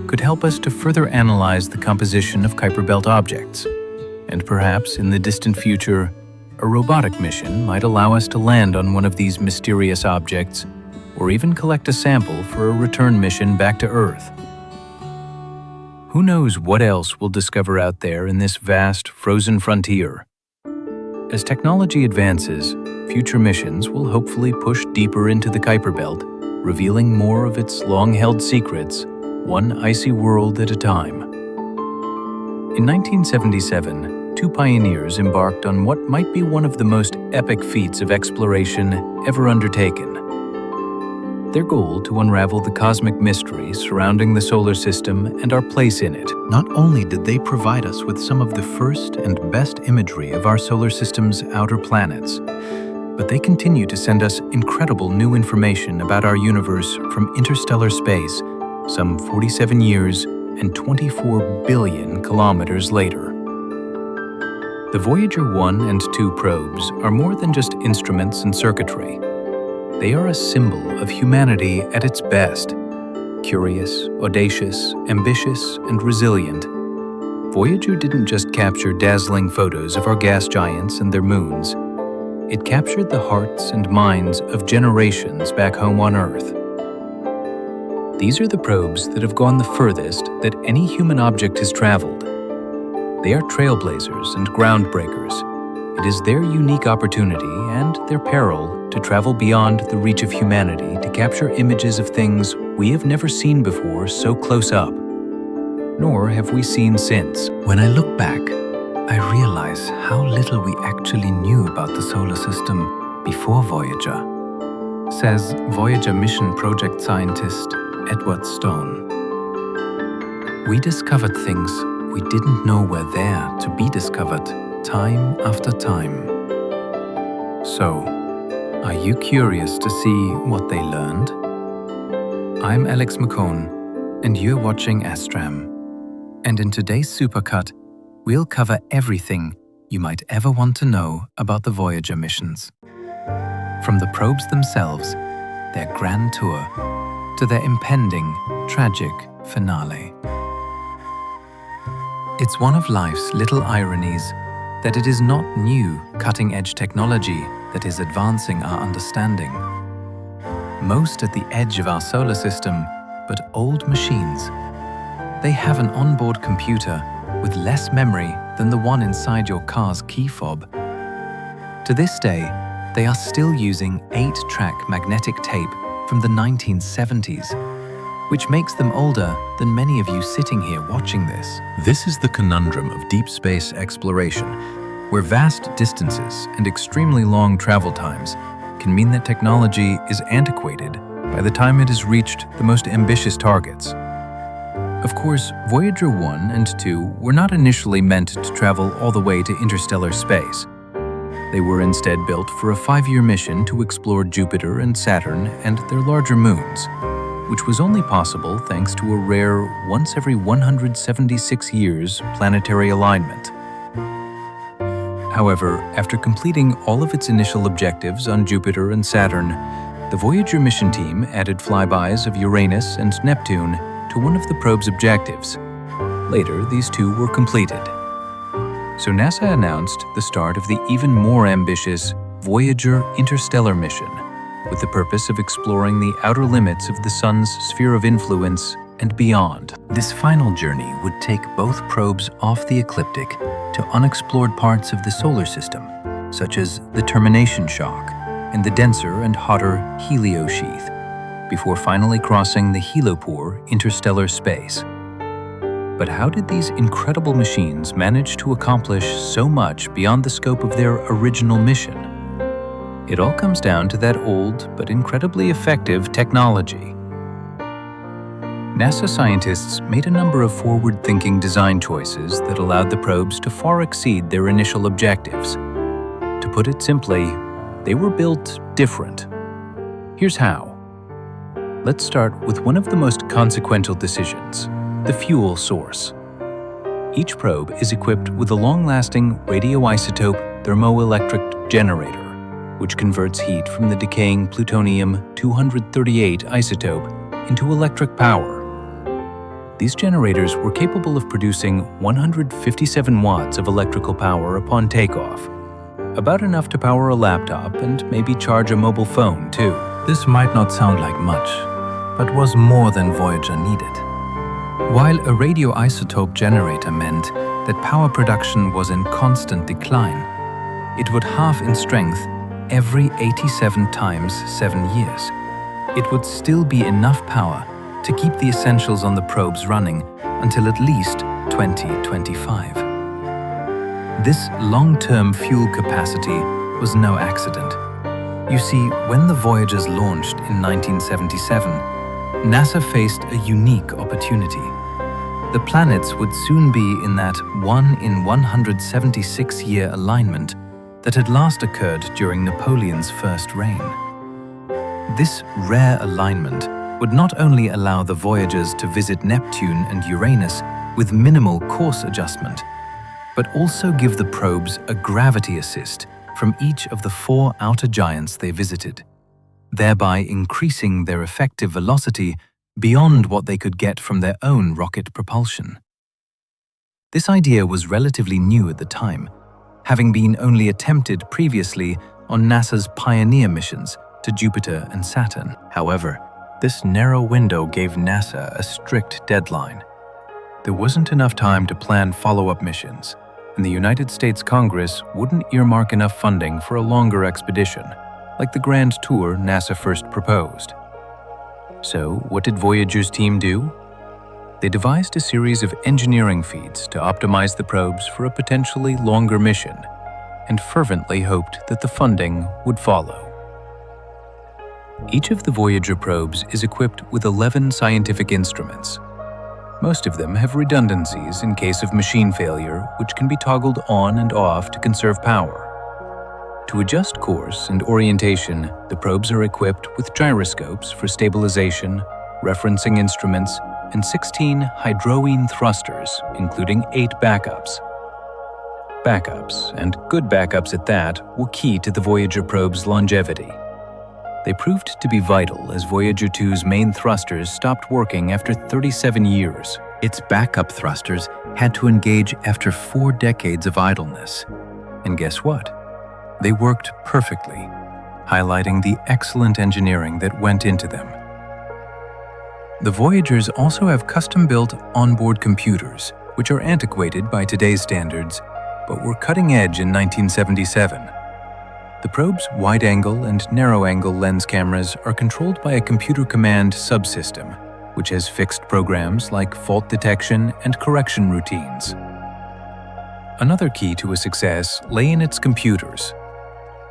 could help us to further analyze the composition of Kuiper Belt objects. And perhaps in the distant future, a robotic mission might allow us to land on one of these mysterious objects, or even collect a sample for a return mission back to Earth. Who knows what else we'll discover out there in this vast, frozen frontier? As technology advances, future missions will hopefully push deeper into the Kuiper Belt, revealing more of its long-held secrets, one icy world at a time. In 1977, two pioneers embarked on what might be one of the most epic feats of exploration ever undertaken. Their goal to unravel the cosmic mystery surrounding the solar system and our place in it. Not only did they provide us with some of the first and best imagery of our solar system's outer planets, but they continue to send us incredible new information about our universe from interstellar space, some 47 years and 24 billion kilometers later. The Voyager 1 and 2 probes are more than just instruments and circuitry. They are a symbol of humanity at its best. Curious, audacious, ambitious, and resilient, Voyager didn't just capture dazzling photos of our gas giants and their moons. It captured the hearts and minds of generations back home on Earth. These are the probes that have gone the furthest that any human object has traveled. They are trailblazers and groundbreakers. It is their unique opportunity and their peril to travel beyond the reach of humanity to capture images of things we have never seen before so close up, nor have we seen since. When I look back, I realize how little we actually knew about the solar system before Voyager, says Voyager mission project scientist Edward Stone. We discovered things we didn't know were there to be discovered time after time. So, are you curious to see what they learned? I'm Alex McCone, and you're watching Astram. And in today's Supercut, we'll cover everything you might ever want to know about the Voyager missions. From the probes themselves, their grand tour, to their impending, tragic finale. It's one of life's little ironies that it is not new, cutting-edge technology that is advancing our understanding. Most at the edge of our solar system, but old machines. They have an onboard computer with less memory than the one inside your car's key fob. To this day, they are still using 8-track magnetic tape from the 1970s, which makes them older than many of you sitting here watching this. This is the conundrum of deep space exploration, where vast distances and extremely long travel times can mean that technology is antiquated by the time it has reached the most ambitious targets. Of course, Voyager 1 and 2 were not initially meant to travel all the way to interstellar space. They were instead built for a 5-year mission to explore Jupiter and Saturn and their larger moons, which was only possible thanks to a rare once every 176 years planetary alignment. However, after completing all of its initial objectives on Jupiter and Saturn, the Voyager mission team added flybys of Uranus and Neptune to one of the probe's objectives. Later, these two were completed. So NASA announced the start of the even more ambitious Voyager interstellar mission, with the purpose of exploring the outer limits of the Sun's sphere of influence and beyond. This final journey would take both probes off the ecliptic to unexplored parts of the solar system, such as the termination shock and the denser and hotter heliosheath, before finally crossing the heliopoor interstellar space. But how did these incredible machines manage to accomplish so much beyond the scope of their original mission? It all comes down to that old but incredibly effective technology. NASA scientists made a number of forward-thinking design choices that allowed the probes to far exceed their initial objectives. To put it simply, they were built different. Here's how. Let's start with one of the most consequential decisions: the fuel source. Each probe is equipped with a long-lasting radioisotope thermoelectric generator, which converts heat from the decaying plutonium-238 isotope into electric power. These generators were capable of producing 157 watts of electrical power upon takeoff, about enough to power a laptop and maybe charge a mobile phone too. This might not sound like much, but was more than Voyager needed. While a radioisotope generator meant that power production was in constant decline, it would halve in strength every 87 times 7 years. It would still be enough power to keep the essentials on the probes running until at least 2025. This long-term fuel capacity was no accident. You see, when the Voyagers launched in 1977, NASA faced a unique opportunity. The planets would soon be in that 1 in 176-year alignment that had last occurred during Napoleon's first reign. This rare alignment would not only allow the Voyagers to visit Neptune and Uranus with minimal course adjustment, but also give the probes a gravity assist from each of the 4 outer giants they visited, thereby increasing their effective velocity beyond what they could get from their own rocket propulsion. This idea was relatively new at the time, having been only attempted previously on NASA's Pioneer missions to Jupiter and Saturn. However, this narrow window gave NASA a strict deadline. There wasn't enough time to plan follow-up missions, and the United States Congress wouldn't earmark enough funding for a longer expedition, like the grand tour NASA first proposed. So, what did Voyager's team do? They devised a series of engineering feats to optimize the probes for a potentially longer mission, and fervently hoped that the funding would follow. Each of the Voyager probes is equipped with 11 scientific instruments. Most of them have redundancies in case of machine failure, which can be toggled on and off to conserve power. To adjust course and orientation, the probes are equipped with gyroscopes for stabilization, referencing instruments, and 16 hydroene thrusters, including 8 backups. Backups, and good backups at that, were key to the Voyager probe's longevity. They proved to be vital as Voyager 2's main thrusters stopped working after 37 years. Its backup thrusters had to engage after 4 decades of idleness. And guess what? They worked perfectly, highlighting the excellent engineering that went into them. The Voyagers also have custom-built onboard computers, which are antiquated by today's standards, but were cutting-edge in 1977. The probe's wide-angle and narrow-angle lens cameras are controlled by a computer command subsystem, which has fixed programs like fault detection and correction routines. Another key to a success lay in its computers.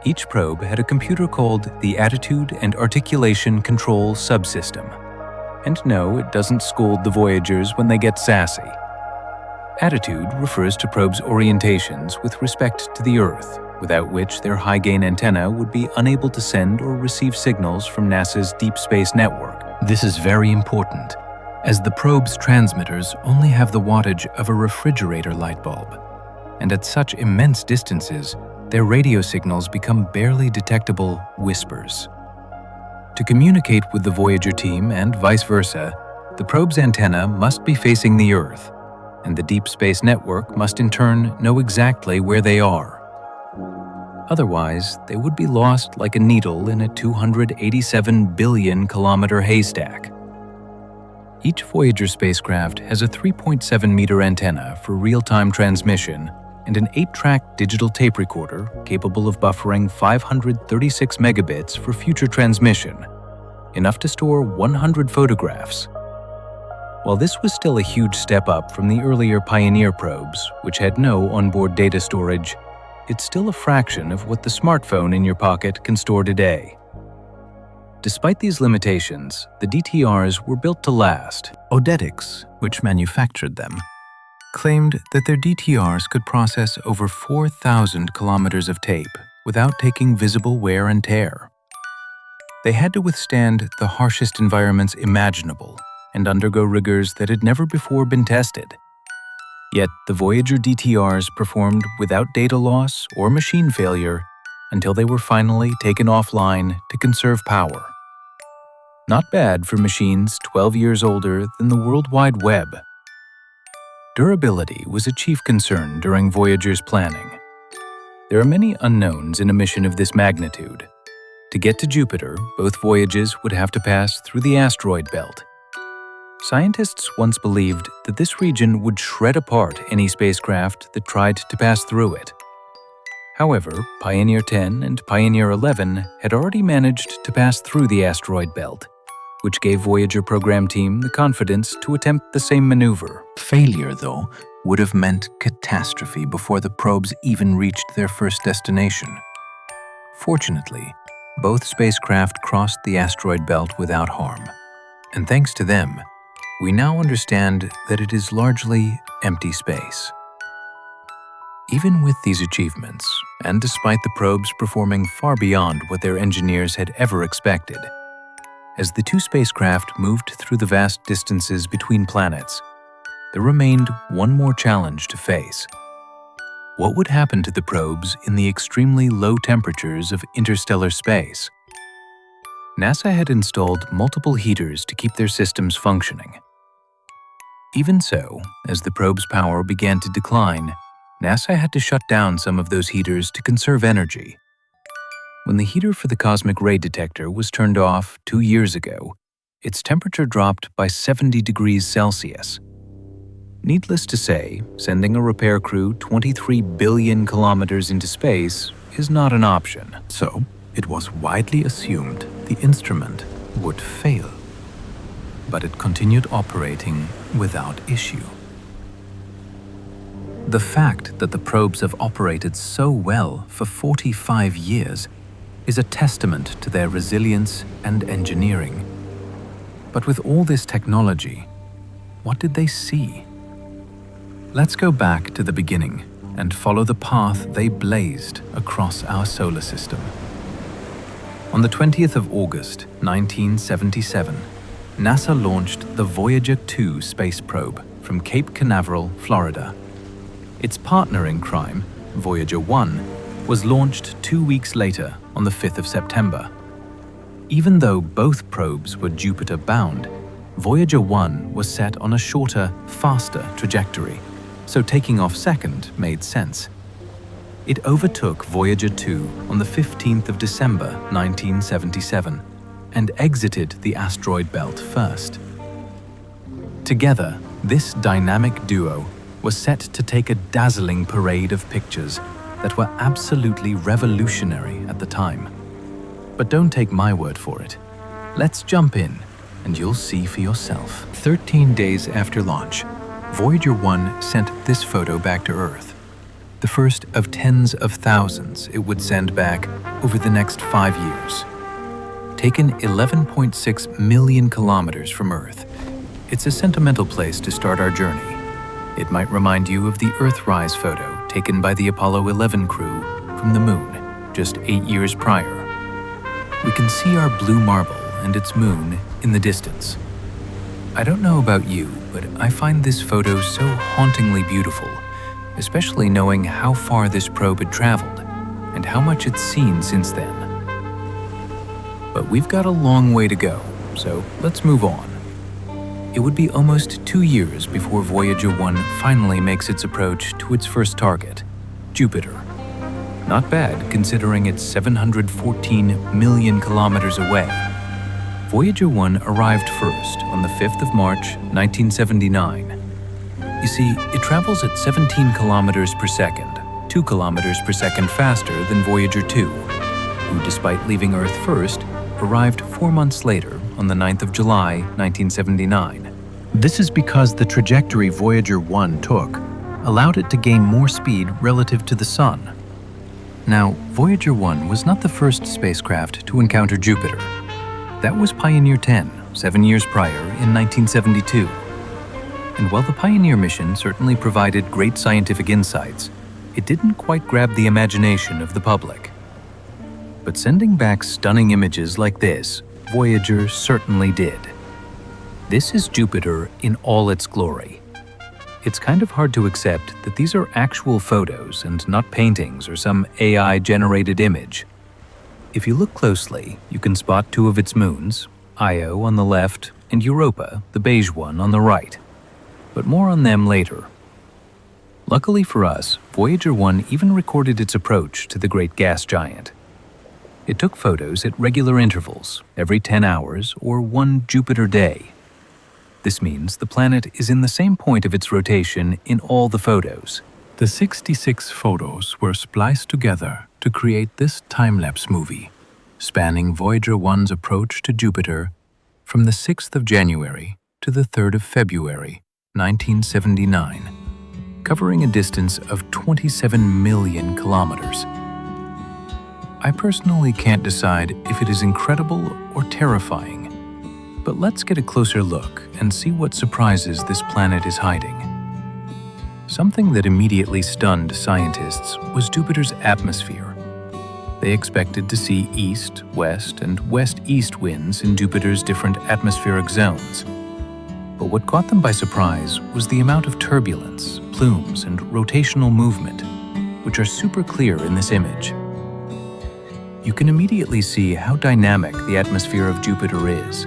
Each probe had a computer called the Attitude and Articulation Control Subsystem. And no, it doesn't scold the Voyagers when they get sassy. Attitude refers to probe's orientations with respect to the Earth, without which their high-gain antenna would be unable to send or receive signals from NASA's Deep Space Network. This is very important, as the probe's transmitters only have the wattage of a refrigerator light bulb, and at such immense distances, their radio signals become barely detectable whispers. To communicate with the Voyager team and vice versa, the probe's antenna must be facing the Earth, and the Deep Space Network must in turn know exactly where they are. Otherwise, they would be lost like a needle in a 287 billion kilometer haystack. Each Voyager spacecraft has a 3.7-meter antenna for real-time transmission and an 8-track digital tape recorder capable of buffering 536 megabits for future transmission, enough to store 100 photographs. While this was still a huge step up from the earlier Pioneer probes, which had no onboard data storage, it's still a fraction of what the smartphone in your pocket can store today. Despite these limitations, the DTRs were built to last. Odetics, which manufactured them, claimed that their DTRs could process over 4,000 kilometers of tape without taking visible wear and tear. They had to withstand the harshest environments imaginable and undergo rigors that had never before been tested. Yet the Voyager DTRs performed without data loss or machine failure until they were finally taken offline to conserve power. Not bad for machines 12 years older than the World Wide Web. Durability was a chief concern during Voyager's planning. There are many unknowns in a mission of this magnitude. To get to Jupiter, both voyages would have to pass through the asteroid belt. Scientists once believed that this region would shred apart any spacecraft that tried to pass through it. However, Pioneer 10 and Pioneer 11 had already managed to pass through the asteroid belt, which gave Voyager program team the confidence to attempt the same maneuver. Failure, though, would have meant catastrophe before the probes even reached their first destination. Fortunately, both spacecraft crossed the asteroid belt without harm, and thanks to them, we now understand that it is largely empty space. Even with these achievements, and despite the probes performing far beyond what their engineers had ever expected, as the two spacecraft moved through the vast distances between planets, there remained one more challenge to face. What would happen to the probes in the extremely low temperatures of interstellar space? NASA had installed multiple heaters to keep their systems functioning. Even so, as the probe's power began to decline, NASA had to shut down some of those heaters to conserve energy. When the heater for the cosmic ray detector was turned off 2 years ago, its temperature dropped by 70 degrees Celsius. Needless to say, sending a repair crew 23 billion kilometers into space is not an option. So, it was widely assumed the instrument would fail. But it continued operating without issue. The fact that the probes have operated so well for 45 years is a testament to their resilience and engineering. But with all this technology, what did they see? Let's go back to the beginning and follow the path they blazed across our solar system. On the 20th of August, 1977, NASA launched the Voyager 2 space probe from Cape Canaveral, Florida. Its partner in crime, Voyager 1, was launched 2 weeks later on the 5th of September. Even though both probes were Jupiter-bound, Voyager 1 was set on a shorter, faster trajectory, so taking off second made sense. It overtook Voyager 2 on the 15th of December 1977 and exited the asteroid belt first. Together, this dynamic duo was set to take a dazzling parade of pictures that were absolutely revolutionary at the time. But don't take my word for it. Let's jump in and you'll see for yourself. 13 days after launch, Voyager 1 sent this photo back to Earth, the first of tens of thousands it would send back over the next 5 years. Taken 11.6 million kilometers from Earth, it's a sentimental place to start our journey. It might remind you of the Earthrise photo taken by the Apollo 11 crew from the Moon just 8 years prior. We can see our blue marble and its moon in the distance. I don't know about you, but I find this photo so hauntingly beautiful, especially knowing how far this probe had traveled and how much it's seen since then. But we've got a long way to go, so let's move on. It would be almost 2 years before Voyager 1 finally makes its approach to its first target, Jupiter. Not bad considering it's 714 million kilometers away. Voyager 1 arrived first on the 5th of March, 1979. You see, it travels at 17 kilometers per second, 2 kilometers per second faster than Voyager 2, who, despite leaving Earth first, arrived 4 months later on the 9th of July, 1979. This is because the trajectory Voyager 1 took allowed it to gain more speed relative to the Sun. Now, Voyager 1 was not the first spacecraft to encounter Jupiter. That was Pioneer 10, 7 years prior in 1972. And while the Pioneer mission certainly provided great scientific insights, it didn't quite grab the imagination of the public. But sending back stunning images like this, Voyager certainly did. This is Jupiter in all its glory. It's kind of hard to accept that these are actual photos and not paintings or some AI-generated image. If you look closely, you can spot 2 of its moons, Io on the left and Europa, the beige one, on the right. But more on them later. Luckily for us, Voyager 1 even recorded its approach to the great gas giant. It took photos at regular intervals, every 10 hours or 1 Jupiter day. This means the planet is in the same point of its rotation in all the photos. The 66 photos were spliced together to create this time-lapse movie, spanning Voyager 1's approach to Jupiter from the 6th of January to the 3rd of February, 1979, covering a distance of 27 million kilometers. I personally can't decide if it is incredible or terrifying, but let's get a closer look and see what surprises this planet is hiding. Something that immediately stunned scientists was Jupiter's atmosphere. They expected to see east, west, and west-east winds in Jupiter's different atmospheric zones. But what caught them by surprise was the amount of turbulence, plumes, and rotational movement, which are super clear in this image. You can immediately see how dynamic the atmosphere of Jupiter is.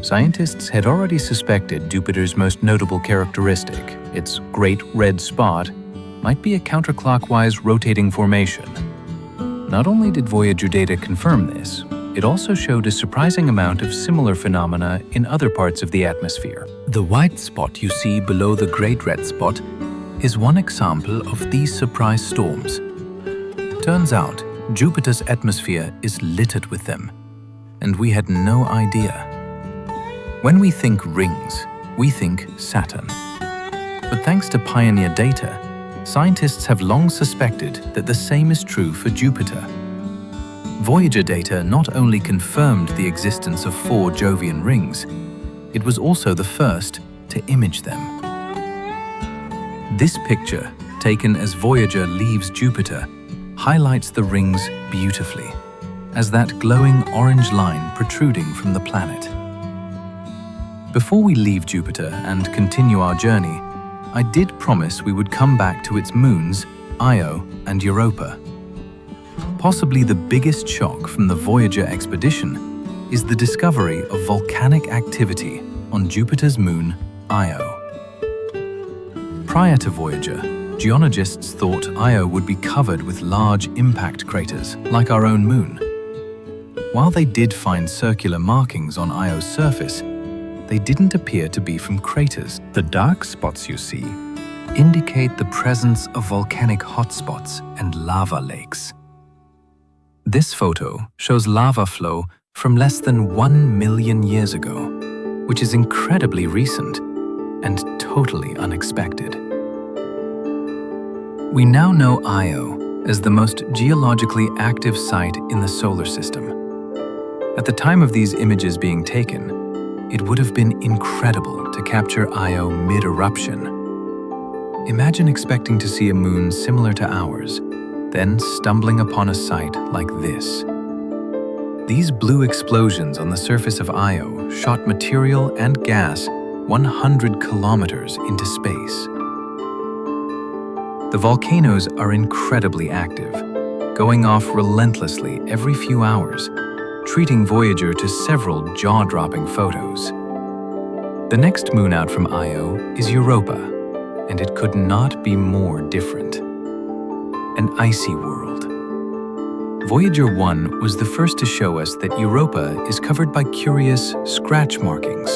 Scientists had already suspected Jupiter's most notable characteristic, its great red spot, might be a counterclockwise rotating formation. Not only did Voyager data confirm this, it also showed a surprising amount of similar phenomena in other parts of the atmosphere. The white spot you see below the great red spot is one example of these surprise storms. Turns out, Jupiter's atmosphere is littered with them, and we had no idea. When we think rings, we think Saturn. But thanks to Pioneer data, scientists have long suspected that the same is true for Jupiter. Voyager data not only confirmed the existence of 4 Jovian rings, it was also the first to image them. This picture, taken as Voyager leaves Jupiter, highlights the rings beautifully, as that glowing orange line protruding from the planet. Before we leave Jupiter and continue our journey, I did promise we would come back to its moons, Io and Europa. Possibly the biggest shock from the Voyager expedition is the discovery of volcanic activity on Jupiter's moon, Io. Prior to Voyager, geologists thought Io would be covered with large impact craters like our own moon. While they did find circular markings on Io's surface, they didn't appear to be from craters. The dark spots you see indicate the presence of volcanic hotspots and lava lakes. This photo shows lava flow from less than 1 million years ago, which is incredibly recent and totally unexpected. We now know Io as the most geologically active site in the solar system. At the time of these images being taken, it would have been incredible to capture Io mid-eruption. Imagine expecting to see a moon similar to ours, then stumbling upon a sight like this. These blue explosions on the surface of Io shot material and gas 100 kilometers into space. The volcanoes are incredibly active, going off relentlessly every few hours, treating Voyager to several jaw-dropping photos. The next moon out from Io is Europa, and it could not be more different. An icy world. Voyager 1 was the first to show us that Europa is covered by curious scratch markings.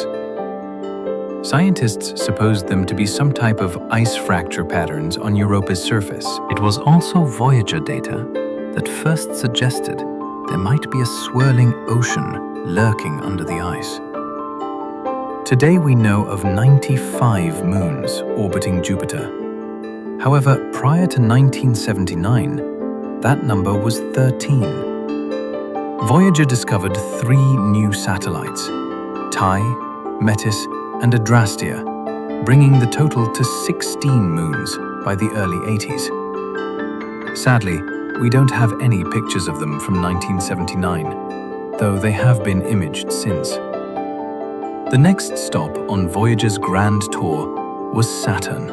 Scientists supposed them to be some type of ice fracture patterns on Europa's surface. It was also Voyager data that first suggested there might be a swirling ocean lurking under the ice. Today we know of 95 moons orbiting Jupiter. However, prior to 1979, that number was 13. Voyager discovered 3 new satellites, Tai, Metis, and Adrastea, bringing the total to 16 moons by the early 80s. Sadly, we don't have any pictures of them from 1979, though they have been imaged since. The next stop on Voyager's grand tour was Saturn.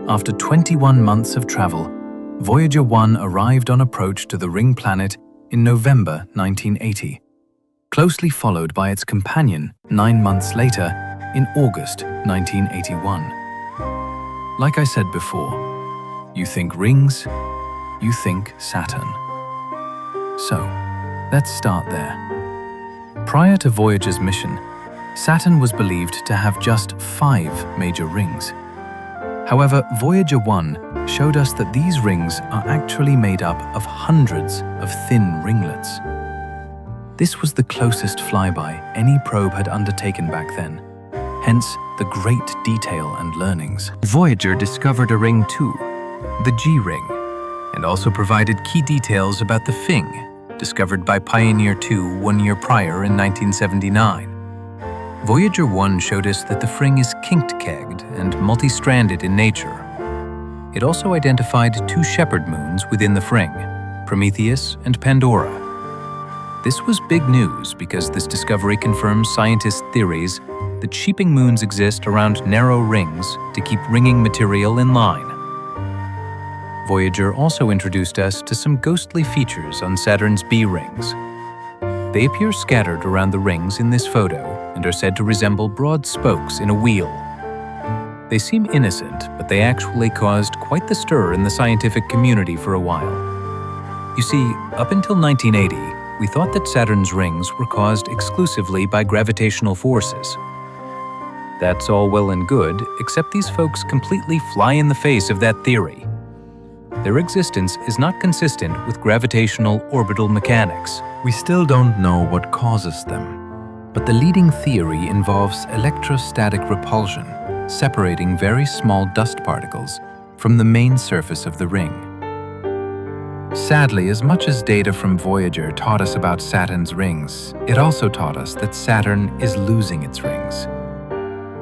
After 21 months of travel, Voyager 1 arrived on approach to the ring planet in November 1980, closely followed by its companion 9 months later in August 1981. Like I said before, you think rings, you think Saturn. So, let's start there. Prior to Voyager's mission, Saturn was believed to have just 5 major rings. However, Voyager 1 showed us that these rings are actually made up of hundreds of thin ringlets. This was the closest flyby any probe had undertaken back then, hence the great detail and learnings. Voyager discovered a ring too, the G ring, and also provided key details about the Fing, discovered by Pioneer 2 1 year prior in 1979. Voyager 1 showed us that the Fring is kinked-kegged and multi-stranded in nature. It also identified 2 shepherd moons within the Fring, Prometheus and Pandora. This was big news because this discovery confirms scientists' theories that sheeping moons exist around narrow rings to keep ringing material in line. Voyager also introduced us to some ghostly features on Saturn's B rings. They appear scattered around the rings in this photo and are said to resemble broad spokes in a wheel. They seem innocent, but they actually caused quite the stir in the scientific community for a while. You see, up until 1980, we thought that Saturn's rings were caused exclusively by gravitational forces. That's all well and good, except these folks completely fly in the face of that theory. Their existence is not consistent with gravitational orbital mechanics. We still don't know what causes them, but the leading theory involves electrostatic repulsion, separating very small dust particles from the main surface of the ring. Sadly, as much as data from Voyager taught us about Saturn's rings, it also taught us that Saturn is losing its rings.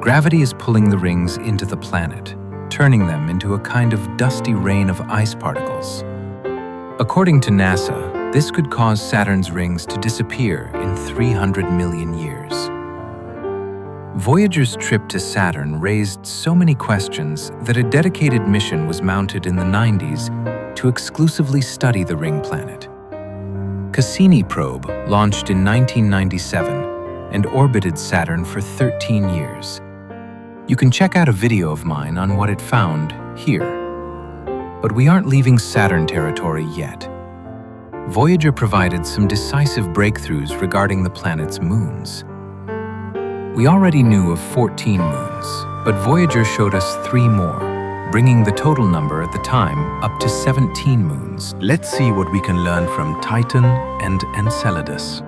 Gravity is pulling the rings into the planet, turning them into a kind of dusty rain of ice particles. According to NASA, this could cause Saturn's rings to disappear in 300 million years. Voyager's trip to Saturn raised so many questions that a dedicated mission was mounted in the 90s to exclusively study the ring planet. Cassini probe launched in 1997 and orbited Saturn for 13 years. You can check out a video of mine on what it found here. But we aren't leaving Saturn territory yet. Voyager provided some decisive breakthroughs regarding the planet's moons. We already knew of 14 moons, but Voyager showed us 3 more, bringing the total number at the time up to 17 moons. Let's see what we can learn from Titan and Enceladus.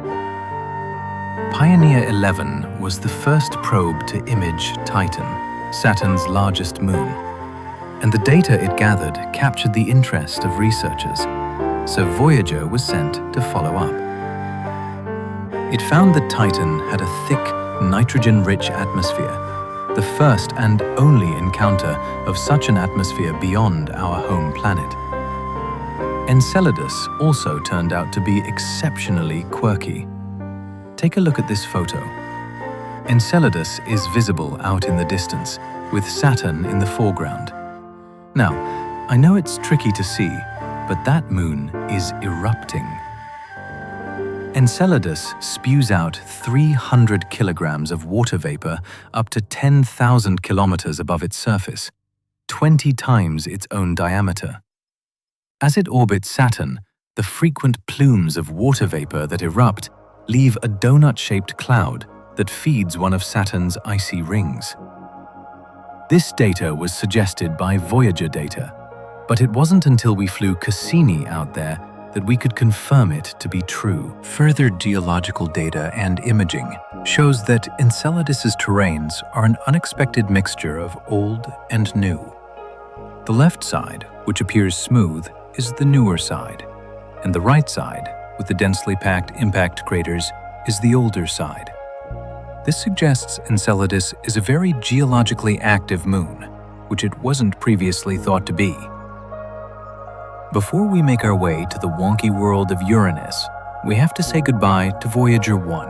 Pioneer 11 was the first probe to image Titan, Saturn's largest moon, and the data it gathered captured the interest of researchers, so Voyager was sent to follow up. It found that Titan had a thick, nitrogen-rich atmosphere, the first and only encounter of such an atmosphere beyond our home planet. Enceladus also turned out to be exceptionally quirky. Take a look at this photo. Enceladus is visible out in the distance, with Saturn in the foreground. Now, I know it's tricky to see, but that moon is erupting. Enceladus spews out 300 kilograms of water vapor up to 10,000 kilometers above its surface, 20 times its own diameter. As it orbits Saturn, the frequent plumes of water vapor that erupt leave a donut-shaped cloud that feeds one of Saturn's icy rings. This data was suggested by Voyager data, but it wasn't until we flew Cassini out there that we could confirm it to be true. Further geological data and imaging shows that Enceladus's terrains are an unexpected mixture of old and new. The left side, which appears smooth, is the newer side, and the right side, with the densely packed impact craters, is the older side. This suggests Enceladus is a very geologically active moon, which it wasn't previously thought to be. Before we make our way to the wonky world of Uranus, we have to say goodbye to Voyager 1.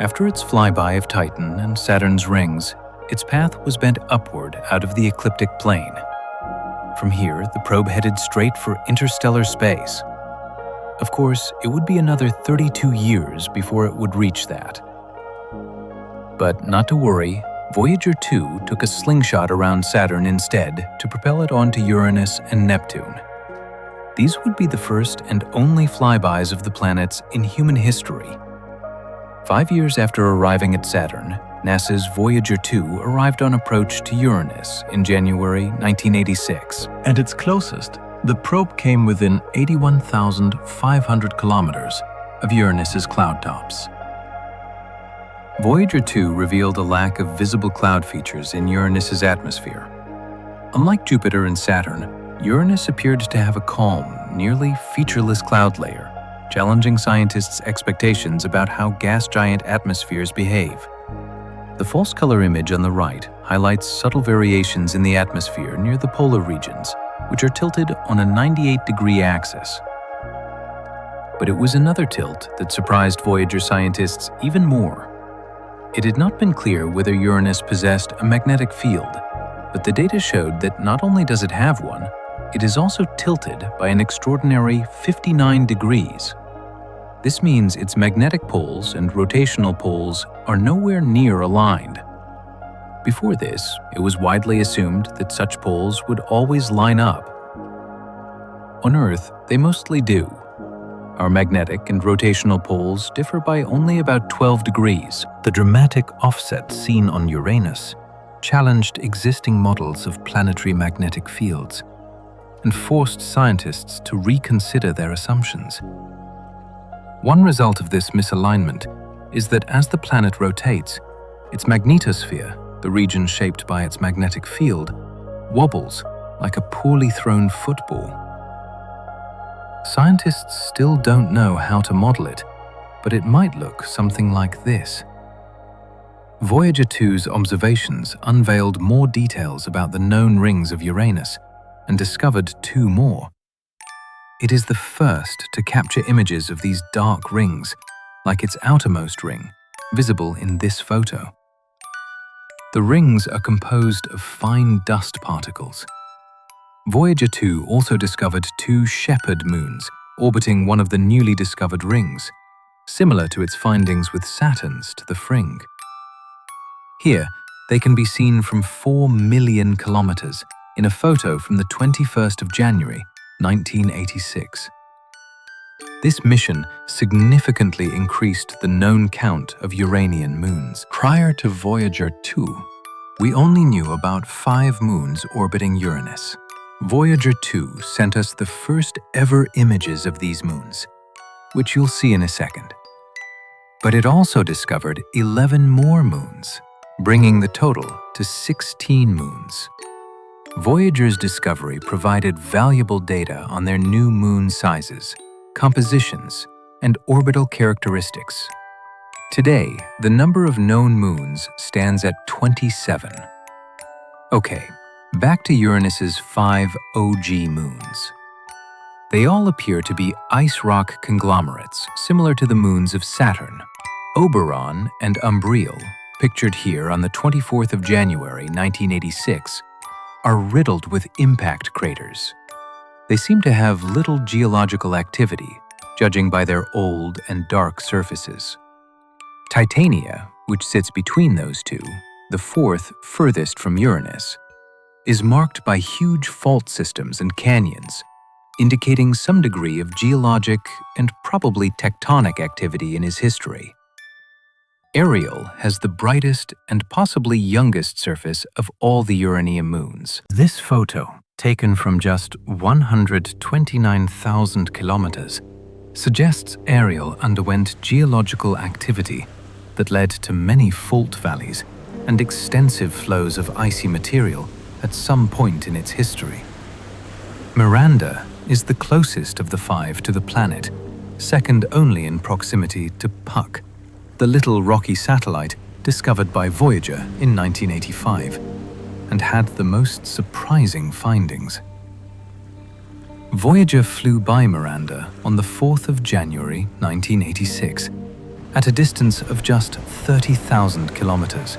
After its flyby of Titan and Saturn's rings, its path was bent upward out of the ecliptic plane. From here, the probe headed straight for interstellar space. Of course, it would be another 32 years before it would reach that. But not to worry, Voyager 2 took a slingshot around Saturn instead to propel it onto Uranus and Neptune. These would be the first and only flybys of the planets in human history. 5 years after arriving at Saturn, NASA's Voyager 2 arrived on approach to Uranus in January 1986. At its closest, the probe came within 81,500 kilometers of Uranus's cloud tops. Voyager 2 revealed a lack of visible cloud features in Uranus's atmosphere. Unlike Jupiter and Saturn, Uranus appeared to have a calm, nearly featureless cloud layer, challenging scientists' expectations about how gas giant atmospheres behave. The false color image on the right highlights subtle variations in the atmosphere near the polar regions, which are tilted on a 98-degree axis. But it was another tilt that surprised Voyager scientists even more. It had not been clear whether Uranus possessed a magnetic field, but the data showed that not only does it have one, it is also tilted by an extraordinary 59 degrees. This means its magnetic poles and rotational poles are nowhere near aligned. Before this, it was widely assumed that such poles would always line up. On Earth, they mostly do. Our magnetic and rotational poles differ by only about 12 degrees. The dramatic offset seen on Uranus challenged existing models of planetary magnetic fields and forced scientists to reconsider their assumptions. One result of this misalignment is that as the planet rotates, its magnetosphere, the region shaped by its magnetic field, wobbles like a poorly thrown football. Scientists still don't know how to model it, but it might look something like this. Voyager 2's observations unveiled more details about the known rings of Uranus and discovered 2 more. It is the first to capture images of these dark rings, like its outermost ring, visible in this photo. The rings are composed of fine dust particles. Voyager 2 also discovered 2 shepherd moons orbiting one of the newly discovered rings, similar to its findings with Saturn's to the fring. Here, they can be seen from 4 million kilometers in a photo from the 21st of January, 1986. This mission significantly increased the known count of Uranian moons. Prior to Voyager 2, we only knew about 5 moons orbiting Uranus. Voyager 2 sent us the first ever images of these moons, which you'll see in a second. But it also discovered 11 more moons, bringing the total to 16 moons. Voyager's discovery provided valuable data on their new moon sizes, compositions, and orbital characteristics. Today, the number of known moons stands at 27. Okay, back to Uranus's 5 OG moons. They all appear to be ice rock conglomerates, similar to the moons of Saturn. Oberon and Umbriel, pictured here on the 24th of January 1986, are riddled with impact craters. They seem to have little geological activity, judging by their old and dark surfaces. Titania, which sits between those two, the fourth furthest from Uranus, is marked by huge fault systems and canyons, indicating some degree of geologic and probably tectonic activity in his history. Ariel has the brightest and possibly youngest surface of all the Uranian moons. This photo, taken from just 129,000 kilometers, suggests Ariel underwent geological activity that led to many fault valleys and extensive flows of icy material at some point in its history. Miranda is the closest of the five to the planet, second only in proximity to Puck, the little rocky satellite discovered by Voyager in 1985, and had the most surprising findings. Voyager flew by Miranda on the 4th of January 1986, at a distance of just 30,000 kilometers.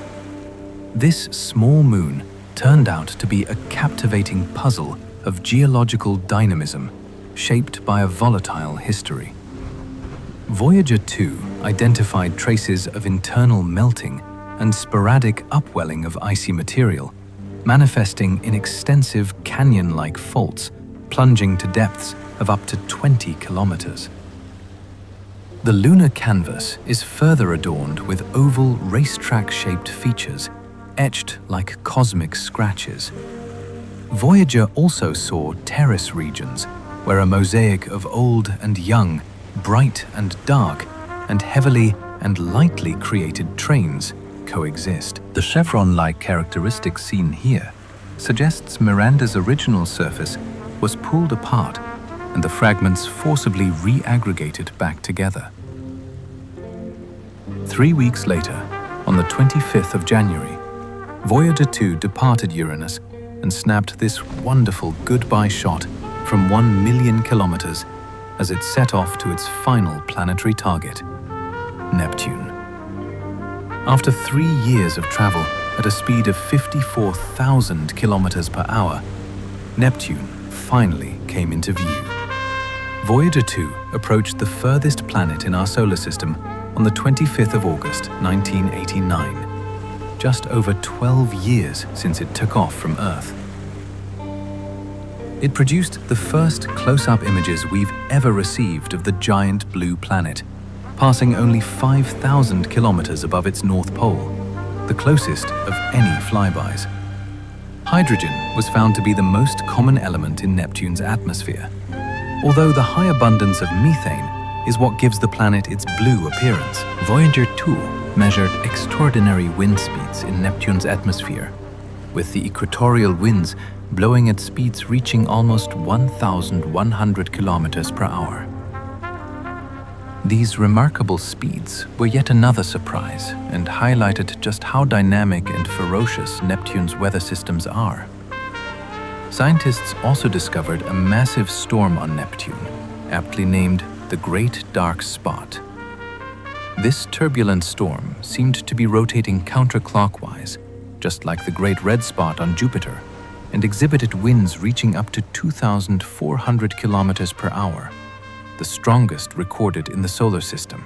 This small moon turned out to be a captivating puzzle of geological dynamism shaped by a volatile history. Voyager 2 identified traces of internal melting and sporadic upwelling of icy material, manifesting in extensive canyon-like faults plunging to depths of up to 20 kilometers. The lunar canvas is further adorned with oval racetrack-shaped features etched like cosmic scratches. Voyager also saw terrace regions where a mosaic of old and young, bright and dark, and heavily and lightly created trains coexist. The chevron-like characteristic seen here suggests Miranda's original surface was pulled apart and the fragments forcibly re-aggregated back together. 3 weeks later, on the 25th of January, Voyager 2 departed Uranus and snapped this wonderful goodbye shot from 1 million kilometers as it set off to its final planetary target, Neptune. After 3 years of travel at a speed of 54,000 kilometers per hour, Neptune finally came into view. Voyager 2 approached the furthest planet in our solar system on the 25th of August, 1989, just over 12 years since it took off from Earth. It produced the first close-up images we've ever received of the giant blue planet, passing only 5,000 kilometers above its North Pole, the closest of any flybys. Hydrogen was found to be the most common element in Neptune's atmosphere, although the high abundance of methane is what gives the planet its blue appearance. Voyager 2 measured extraordinary wind speeds in Neptune's atmosphere, with the equatorial winds blowing at speeds reaching almost 1,100 kilometers per hour. These remarkable speeds were yet another surprise and highlighted just how dynamic and ferocious Neptune's weather systems are. Scientists also discovered a massive storm on Neptune, aptly named the Great Dark Spot. This turbulent storm seemed to be rotating counterclockwise, just like the Great Red Spot on Jupiter, and exhibited winds reaching up to 2,400 kilometers per hour, the strongest recorded in the solar system.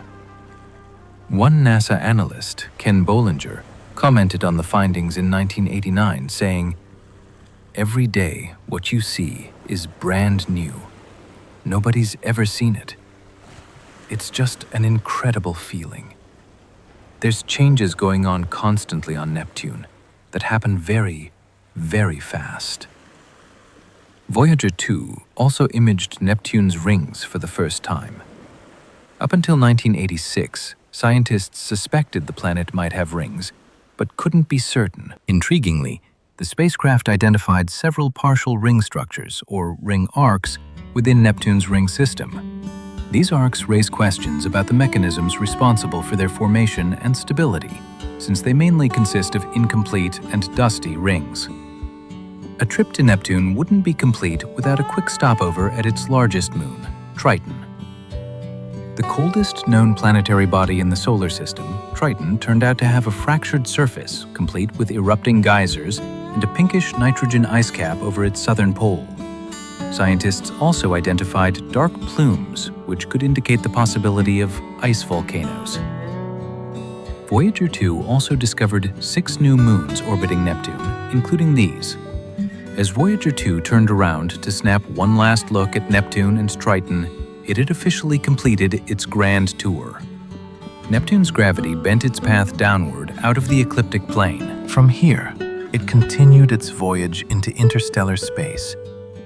One NASA analyst, Ken Bollinger, commented on the findings in 1989, saying, "Every day what you see is brand new. Nobody's ever seen it. It's just an incredible feeling. There's changes going on constantly on Neptune that happen very, very fast." Voyager 2 also imaged Neptune's rings for the first time. Up until 1986, scientists suspected the planet might have rings, but couldn't be certain. Intriguingly, the spacecraft identified several partial ring structures, or ring arcs, within Neptune's ring system. These arcs raise questions about the mechanisms responsible for their formation and stability, since they mainly consist of incomplete and dusty rings. A trip to Neptune wouldn't be complete without a quick stopover at its largest moon, Triton. The coldest known planetary body in the solar system, Triton turned out to have a fractured surface, complete with erupting geysers and a pinkish nitrogen ice cap over its southern pole. Scientists also identified dark plumes, which could indicate the possibility of ice volcanoes. Voyager 2 also discovered 6 new moons orbiting Neptune, including these. As Voyager 2 turned around to snap one last look at Neptune and Triton, it had officially completed its grand tour. Neptune's gravity bent its path downward out of the ecliptic plane. From here, it continued its voyage into interstellar space,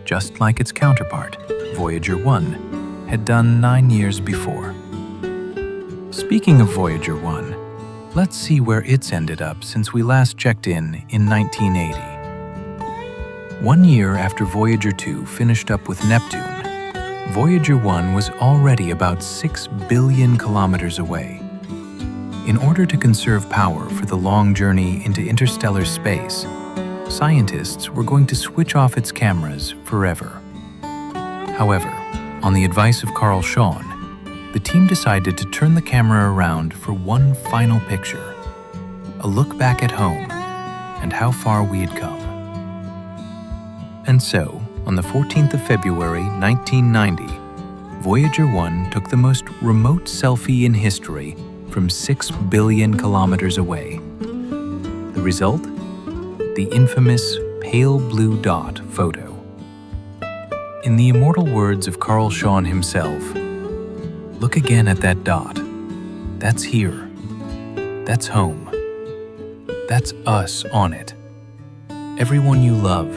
just like its counterpart, Voyager 1, had done 9 years before. Speaking of Voyager 1, let's see where it's ended up since we last checked in 1980. 1 year after Voyager 2 finished up with Neptune, Voyager 1 was already about 6 billion kilometers away. In order to conserve power for the long journey into interstellar space, scientists were going to switch off its cameras forever. However, on the advice of Carl Sagan, the team decided to turn the camera around for one final picture, a look back at home and how far we had come. And so, on the 14th of February 1990, Voyager 1 took the most remote selfie in history from 6 billion kilometers away. The result? The infamous pale blue dot photo. In the immortal words of Carl Sagan himself, "Look again at that dot. That's here. That's home. That's us on it. Everyone you love,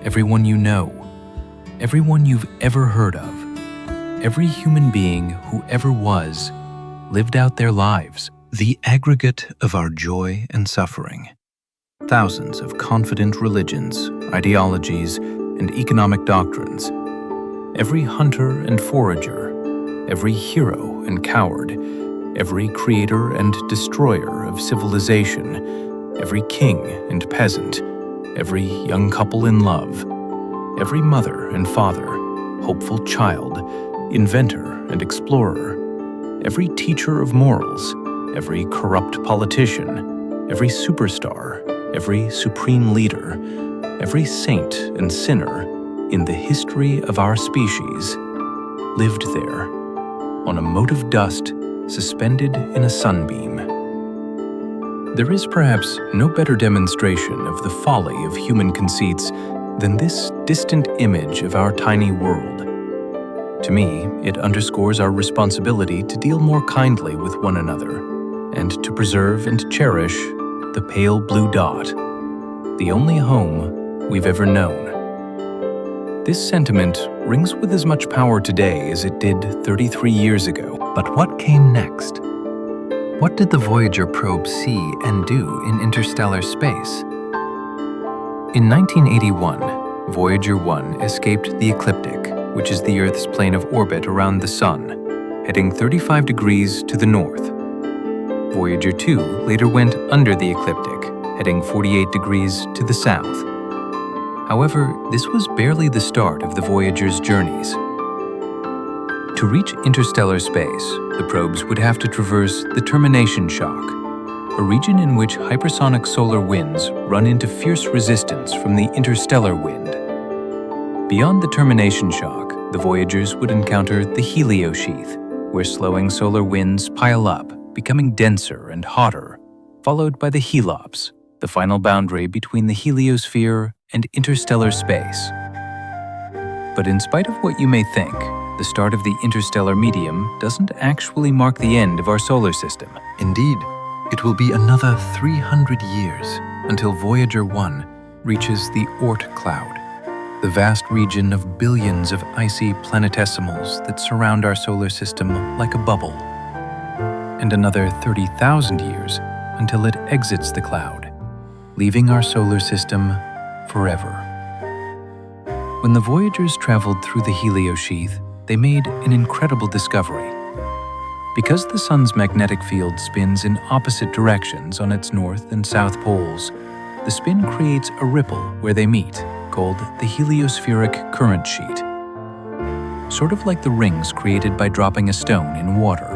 everyone you know, everyone you've ever heard of, every human being who ever was, lived out their lives, the aggregate of our joy and suffering. Thousands of confident religions, ideologies, and economic doctrines. Every hunter and forager, every hero and coward, every creator and destroyer of civilization, every king and peasant, every young couple in love, every mother and father, hopeful child, inventor and explorer, every teacher of morals, every corrupt politician, every superstar, every supreme leader, every saint and sinner in the history of our species lived there, on a mote of dust suspended in a sunbeam." There is perhaps no better demonstration of the folly of human conceits than this distant image of our tiny world. To me, it underscores our responsibility to deal more kindly with one another and to preserve and cherish the pale blue dot, the only home we've ever known. This sentiment rings with as much power today as it did 33 years ago. But what came next? What did the Voyager probe see and do in interstellar space? In 1981, Voyager 1 escaped the ecliptic, which is the Earth's plane of orbit around the Sun, heading 35 degrees to the north. Voyager 2 later went under the ecliptic, heading 48 degrees to the south. However, this was barely the start of the Voyager's journeys. To reach interstellar space, the probes would have to traverse the termination shock, a region in which hypersonic solar winds run into fierce resistance from the interstellar wind. Beyond the termination shock, the Voyagers would encounter the heliosheath, where slowing solar winds pile up, becoming denser and hotter, followed by the helops, the final boundary between the heliosphere and interstellar space. But in spite of what you may think, the start of the interstellar medium doesn't actually mark the end of our solar system. Indeed, it will be another 300 years until Voyager 1 reaches the Oort cloud, the vast region of billions of icy planetesimals that surround our solar system like a bubble. And another 30,000 years until it exits the cloud, leaving our solar system forever. When the Voyagers traveled through the heliosheath, they made an incredible discovery. Because the Sun's magnetic field spins in opposite directions on its north and south poles, the spin creates a ripple where they meet, called the heliospheric current sheet, sort of like the rings created by dropping a stone in water.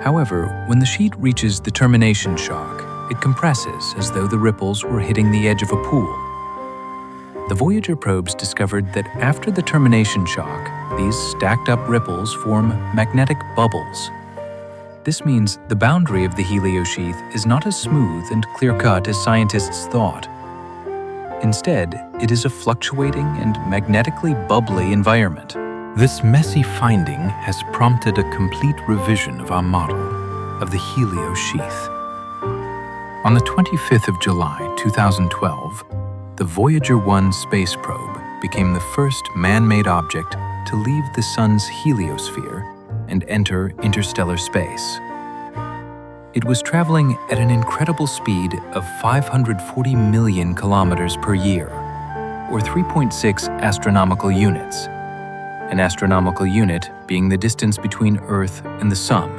However, when the sheet reaches the termination shock, it compresses as though the ripples were hitting the edge of a pool. The Voyager probes discovered that after the termination shock, these stacked up ripples form magnetic bubbles. This means the boundary of the heliosheath is not as smooth and clear-cut as scientists thought. Instead, it is a fluctuating and magnetically bubbly environment. This messy finding has prompted a complete revision of our model of the heliosheath. On the 25th of July 2012, the Voyager 1 space probe became the first man-made object to leave the Sun's heliosphere and enter interstellar space. It was traveling at an incredible speed of 540 million kilometers per year, or 3.6 astronomical units, an astronomical unit being the distance between Earth and the Sun.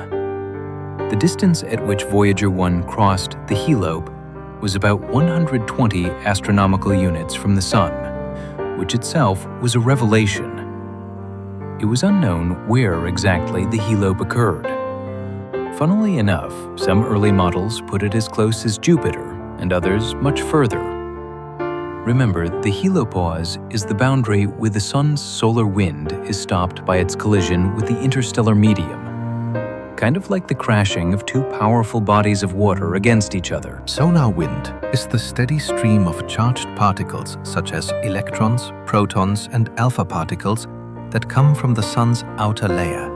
The distance at which Voyager 1 crossed the helope was about 120 astronomical units from the Sun, which itself was a revelation. It was unknown where exactly the helope occurred. Funnily enough, some early models put it as close as Jupiter and others much further. Remember, the helopause is the boundary where the Sun's solar wind is stopped by its collision with the interstellar medium, kind of like the crashing of two powerful bodies of water against each other. Solar wind is the steady stream of charged particles such as electrons, protons, and alpha particles that come from the Sun's outer layer.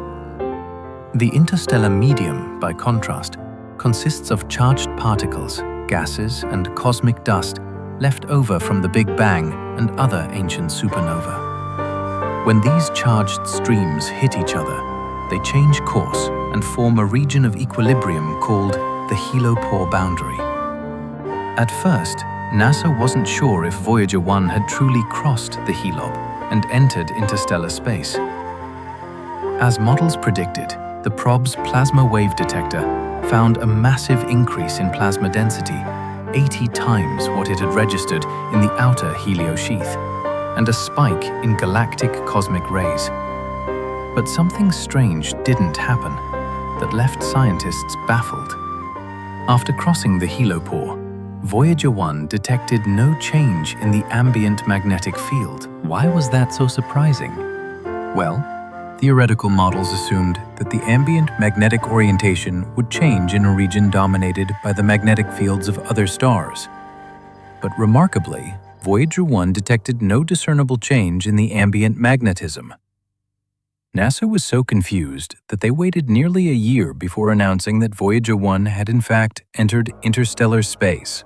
The interstellar medium, by contrast, consists of charged particles, gases, and cosmic dust left over from the Big Bang and other ancient supernovae. When these charged streams hit each other, they change course and form a region of equilibrium called the helopore boundary. At first, NASA wasn't sure if Voyager 1 had truly crossed the helope and entered interstellar space. As models predicted, the probe's plasma wave detector found a massive increase in plasma density, 80 times what it had registered in the outer heliosheath, and a spike in galactic cosmic rays. But something strange didn't happen that left scientists baffled. After crossing the helopore, Voyager 1 detected no change in the ambient magnetic field. Why was that so surprising? Well, theoretical models assumed that the ambient magnetic orientation would change in a region dominated by the magnetic fields of other stars. But remarkably, Voyager 1 detected no discernible change in the ambient magnetism. NASA was so confused that they waited nearly a year before announcing that Voyager 1 had in fact entered interstellar space.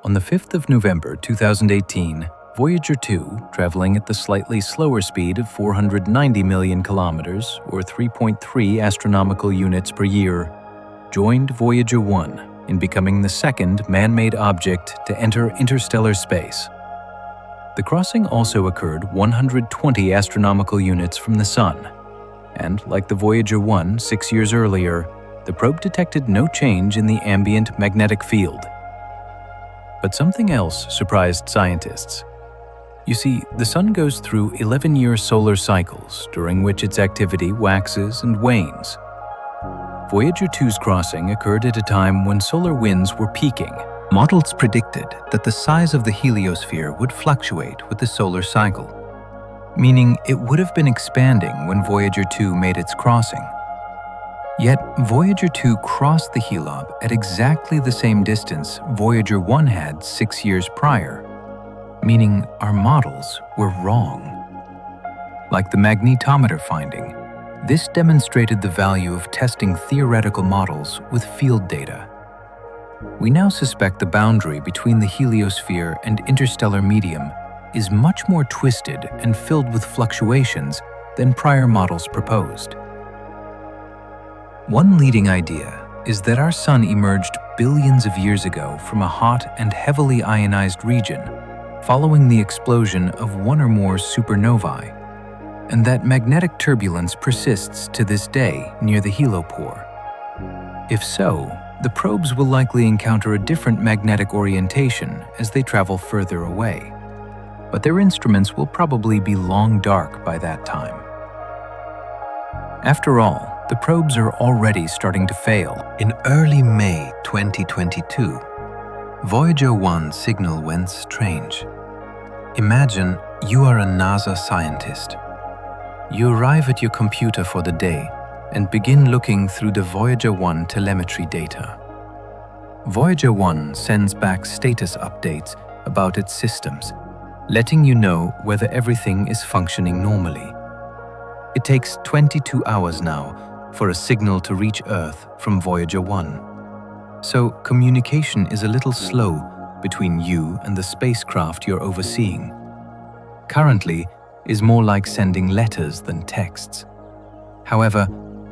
On the 5th of November 2018, Voyager 2, traveling at the slightly slower speed of 490 million kilometers, or 3.3 astronomical units per year, joined Voyager 1 in becoming the second man-made object to enter interstellar space. The crossing also occurred 120 astronomical units from the Sun, and like the Voyager 1 6 years earlier, the probe detected no change in the ambient magnetic field. But something else surprised scientists. You see, the Sun goes through 11-year solar cycles, during which its activity waxes and wanes. Voyager 2's crossing occurred at a time when solar winds were peaking. Models predicted that the size of the heliosphere would fluctuate with the solar cycle, meaning it would have been expanding when Voyager 2 made its crossing. Yet, Voyager 2 crossed the helope at exactly the same distance Voyager 1 had 6 years prior, meaning our models were wrong. Like the magnetometer finding, this demonstrated the value of testing theoretical models with field data. We now suspect the boundary between the heliosphere and interstellar medium is much more twisted and filled with fluctuations than prior models proposed. One leading idea is that our Sun emerged billions of years ago from a hot and heavily ionized region following the explosion of one or more supernovae, and that magnetic turbulence persists to this day near the helopore. If so, the probes will likely encounter a different magnetic orientation as they travel further away, but their instruments will probably be long dark by that time. After all, the probes are already starting to fail. In early May 2022, Voyager 1 signal went strange. Imagine you are a NASA scientist. You arrive at your computer for the day and begin looking through the Voyager 1 telemetry data. Voyager 1 sends back status updates about its systems, letting you know whether everything is functioning normally. It takes 22 hours now for a signal to reach Earth from Voyager 1. So communication is a little slow between you and the spacecraft you're overseeing. Currently is more like sending letters than texts. However,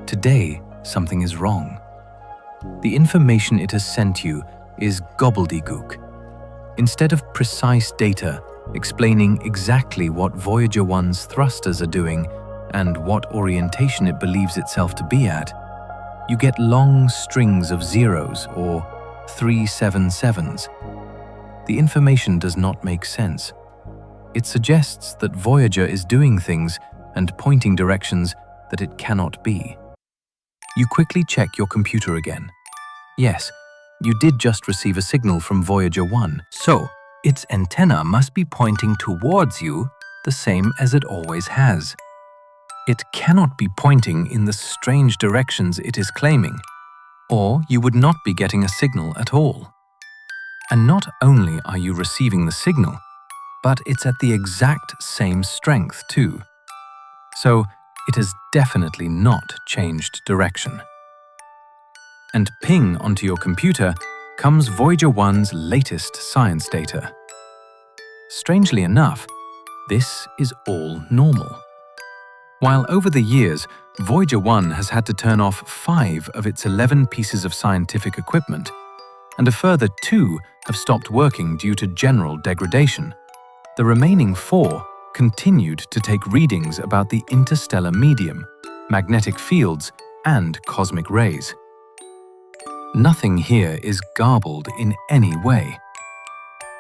today something is wrong. The information it has sent you is gobbledygook. Instead of precise data explaining exactly what Voyager 1's thrusters are doing and what orientation it believes itself to be at, you get long strings of zeros or 377s. The information does not make sense. It suggests that Voyager is doing things and pointing directions that it cannot be. You quickly check your computer again. Yes, you did just receive a signal from Voyager 1, so its antenna must be pointing towards you the same as it always has. It cannot be pointing in the strange directions it is claiming, or you would not be getting a signal at all. And not only are you receiving the signal, but it's at the exact same strength too. So it has definitely not changed direction. And ping onto your computer comes Voyager 1's latest science data. Strangely enough, this is all normal. While over the years, Voyager 1 has had to turn off 5 of its 11 pieces of scientific equipment, and a further 2 have stopped working due to general degradation, the remaining 4 continued to take readings about the interstellar medium, magnetic fields, and cosmic rays. Nothing here is garbled in any way.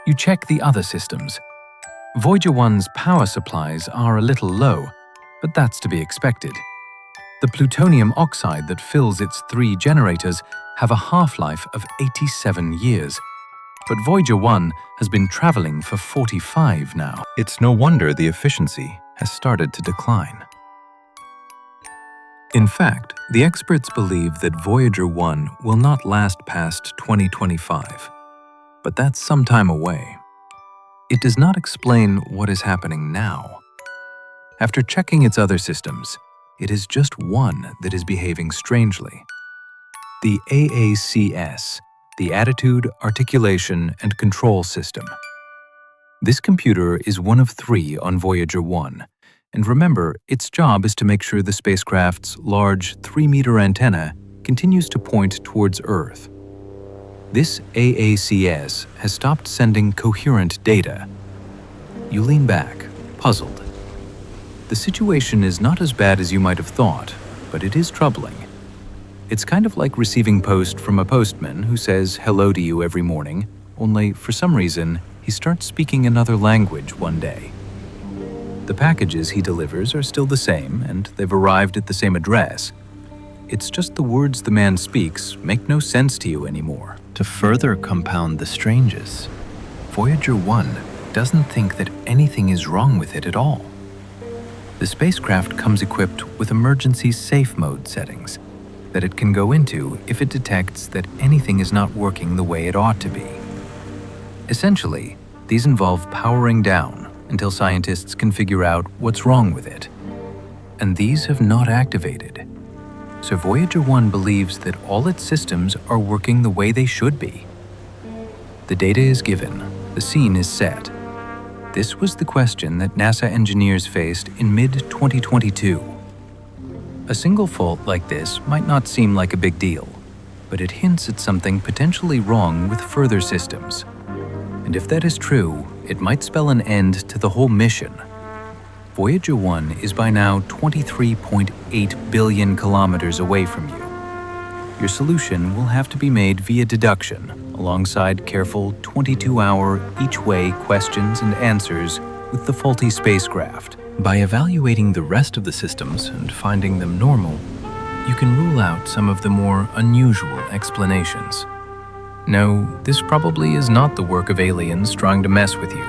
You check the other systems. Voyager 1's power supplies are a little low, but that's to be expected. The plutonium oxide that fills its 3 generators have a half-life of 87 years, but Voyager 1 has been traveling for 45 now. It's no wonder the efficiency has started to decline. In fact, the experts believe that Voyager 1 will not last past 2025, but that's some time away. It does not explain what is happening now. After checking its other systems, it is just one that is behaving strangely. The AACS, the Attitude, Articulation, and Control System. This computer is one of 3 on Voyager 1, and remember, its job is to make sure the spacecraft's large 3-meter antenna continues to point towards Earth. This AACS has stopped sending coherent data. You lean back, puzzled. The situation is not as bad as you might have thought, but it is troubling. It's kind of like receiving post from a postman who says hello to you every morning, only for some reason, he starts speaking another language one day. The packages he delivers are still the same, and they've arrived at the same address. It's just the words the man speaks make no sense to you anymore. To further compound the strangeness, Voyager 1 doesn't think that anything is wrong with it at all. The spacecraft comes equipped with emergency safe mode settings that it can go into if it detects that anything is not working the way it ought to be. Essentially, these involve powering down until scientists can figure out what's wrong with it. And these have not activated. So Voyager 1 believes that all its systems are working the way they should be. The data is given, the scene is set. This was the question that NASA engineers faced in mid-2022. A single fault like this might not seem like a big deal, but it hints at something potentially wrong with further systems. And if that is true, it might spell an end to the whole mission. Voyager 1 is by now 23.8 billion kilometers away from you. your solution will have to be made via deduction, alongside careful 22-hour each-way questions and answers with the faulty spacecraft. By evaluating the rest of the systems and finding them normal, you can rule out some of the more unusual explanations. No, this probably is not the work of aliens trying to mess with you.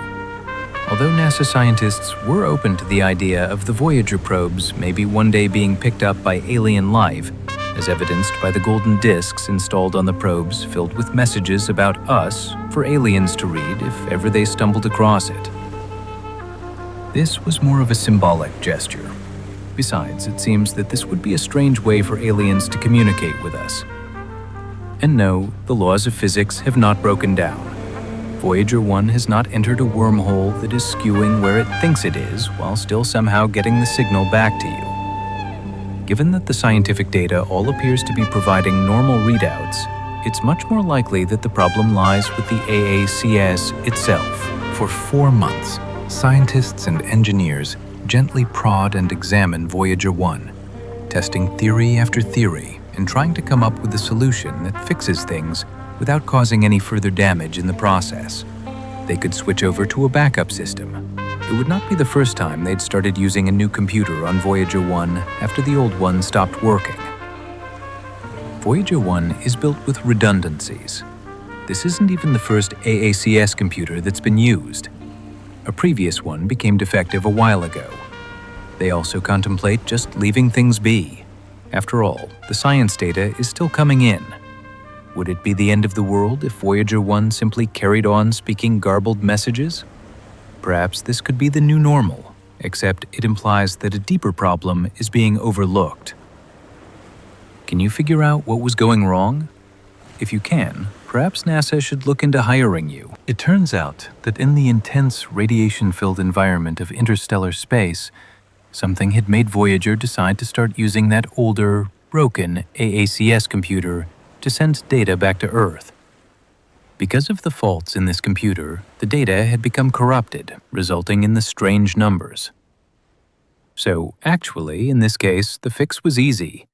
Although NASA scientists were open to the idea of the Voyager probes maybe one day being picked up by alien life, as evidenced by the golden discs installed on the probes filled with messages about us for aliens to read if ever they stumbled across it. This was more of a symbolic gesture. Besides, it seems that this would be a strange way for aliens to communicate with us. And no, the laws of physics have not broken down. Voyager 1 has not entered a wormhole that is skewing where it thinks it is while still somehow getting the signal back to you. Given that the scientific data all appears to be providing normal readouts, it's much more likely that the problem lies with the AACS itself. For 4 months, scientists and engineers gently prod and examine Voyager 1, testing theory after theory and trying to come up with a solution that fixes things without causing any further damage in the process. They could switch over to a backup system. It would not be the first time they'd started using a new computer on Voyager 1 after the old one stopped working. Voyager 1 is built with redundancies. This isn't even the first AACS computer that's been used. A previous one became defective a while ago. They also contemplate just leaving things be. After all, the science data is still coming in. Would it be the end of the world if Voyager 1 simply carried on speaking garbled messages? Perhaps this could be the new normal, except it implies that a deeper problem is being overlooked. Can you figure out what was going wrong? If you can, perhaps NASA should look into hiring you. It turns out that in the intense radiation-filled environment of interstellar space, something had made Voyager decide to start using that older, broken AACS computer to send data back to Earth. Because of the faults in this computer, the data had become corrupted, resulting in the strange numbers. So, actually, in this case, the fix was easy.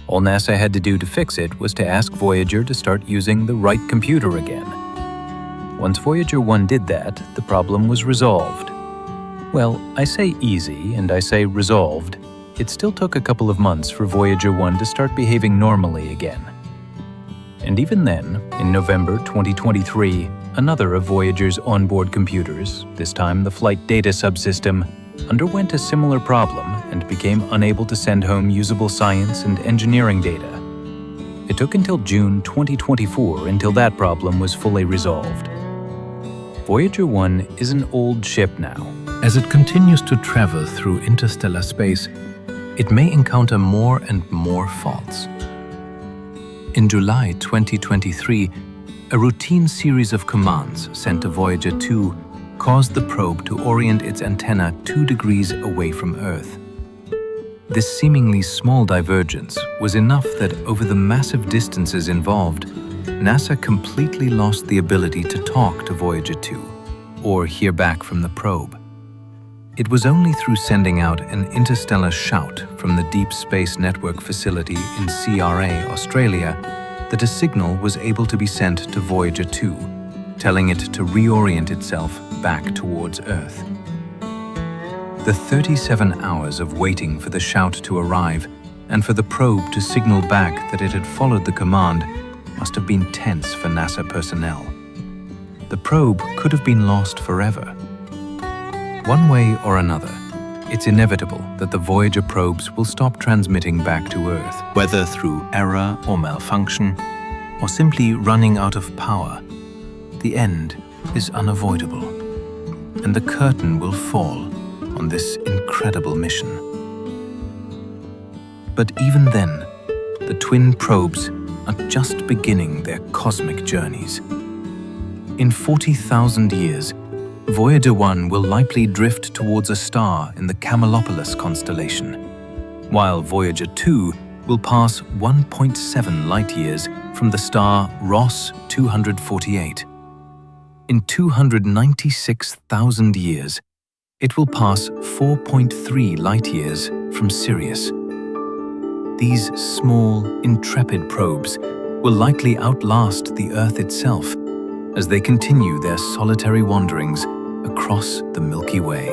All NASA had to do to fix it was to ask Voyager to start using the right computer again. Once Voyager 1 did that, the problem was resolved. Well, I say easy and I say resolved. It still took a couple of months for Voyager 1 to start behaving normally again. And even then, in November 2023, another of Voyager's onboard computers, this time the Flight Data Subsystem, underwent a similar problem and became unable to send home usable science and engineering data. It took until June 2024 until that problem was fully resolved. Voyager 1 is an old ship now. As it continues to travel through interstellar space, it may encounter more and more faults. In July 2023, a routine series of commands sent to Voyager 2 caused the probe to orient its antenna 2 degrees away from Earth. This seemingly small divergence was enough that over the massive distances involved, NASA completely lost the ability to talk to Voyager 2 or hear back from the probe. It was only through sending out an interstellar shout from the Deep Space Network facility in CRA, Australia, that a signal was able to be sent to Voyager 2, telling it to reorient itself back towards Earth. The 37 hours of waiting for the shout to arrive and for the probe to signal back that it had followed the command must have been tense for NASA personnel. The probe could have been lost forever. One way or another, it's inevitable that the Voyager probes will stop transmitting back to Earth, whether through error or malfunction, or simply running out of power. The end is unavoidable, and the curtain will fall on this incredible mission. But even then, the twin probes are just beginning their cosmic journeys. In 40,000 years, Voyager 1 will likely drift towards a star in the Camelopardalis constellation, while Voyager 2 will pass 1.7 light-years from the star Ross 248. In 296,000 years, it will pass 4.3 light-years from Sirius. these small, intrepid probes will likely outlast the Earth itself as they continue their solitary wanderings across the Milky Way.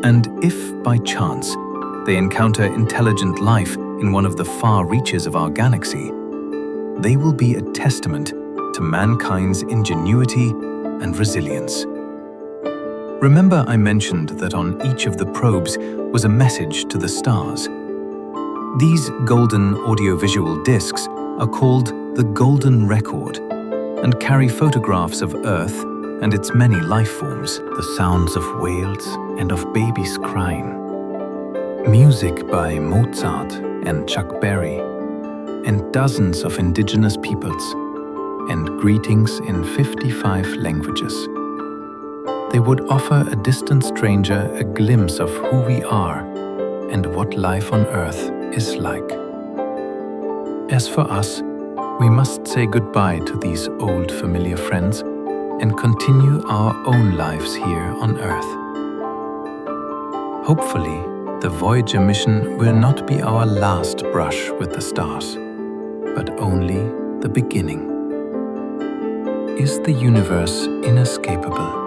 And if, by chance, they encounter intelligent life in one of the far reaches of our galaxy, they will be a testament to mankind's ingenuity and resilience. Remember I mentioned that on each of the probes was a message to the stars. These golden audiovisual discs are called the Golden Record and carry photographs of Earth and its many life forms, The sounds of whales and of babies crying, music by Mozart and Chuck Berry, and dozens of indigenous peoples, and greetings in 55 languages. They would offer a distant stranger a glimpse of who we are and what life on Earth is like. As for us, we must say goodbye to these old familiar friends and continue our own lives here on Earth. Hopefully, the Voyager mission will not be our last brush with the stars, but only the beginning. Is the universe inescapable?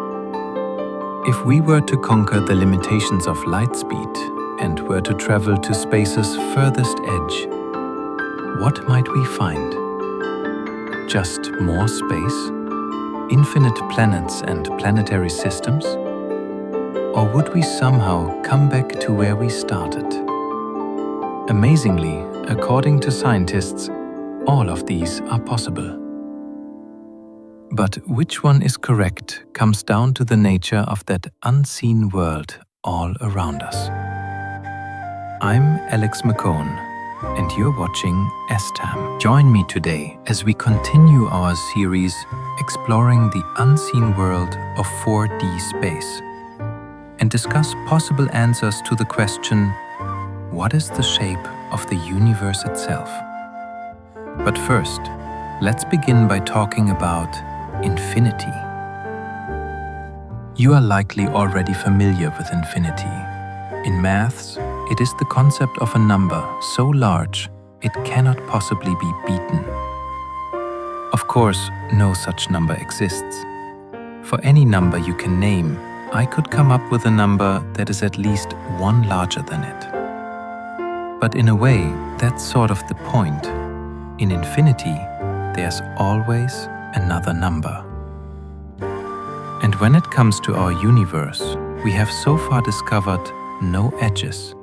If we were to conquer the limitations of light speed and were to travel to space's furthest edge, what might we find? Just more space? Infinite planets and planetary systems? Or would we somehow come back to where we started? Amazingly, according to scientists, all of these are possible. But which one is correct comes down to the nature of that unseen world all around us. I'm Alex McCone, and you're watching STAM. Join me today as we continue our series exploring the unseen world of 4D space and discuss possible answers to the question, what is the shape of the universe itself? But first, let's begin by talking about infinity. You are likely already familiar with infinity. In maths, it is the concept of a number so large it cannot possibly be beaten. Of course, no such number exists. For any number you can name, I could come up with a number that is at least one larger than it. But in a way, that's sort of the point. In infinity, there's always another number. And when it comes to our universe, we have so far discovered no edges.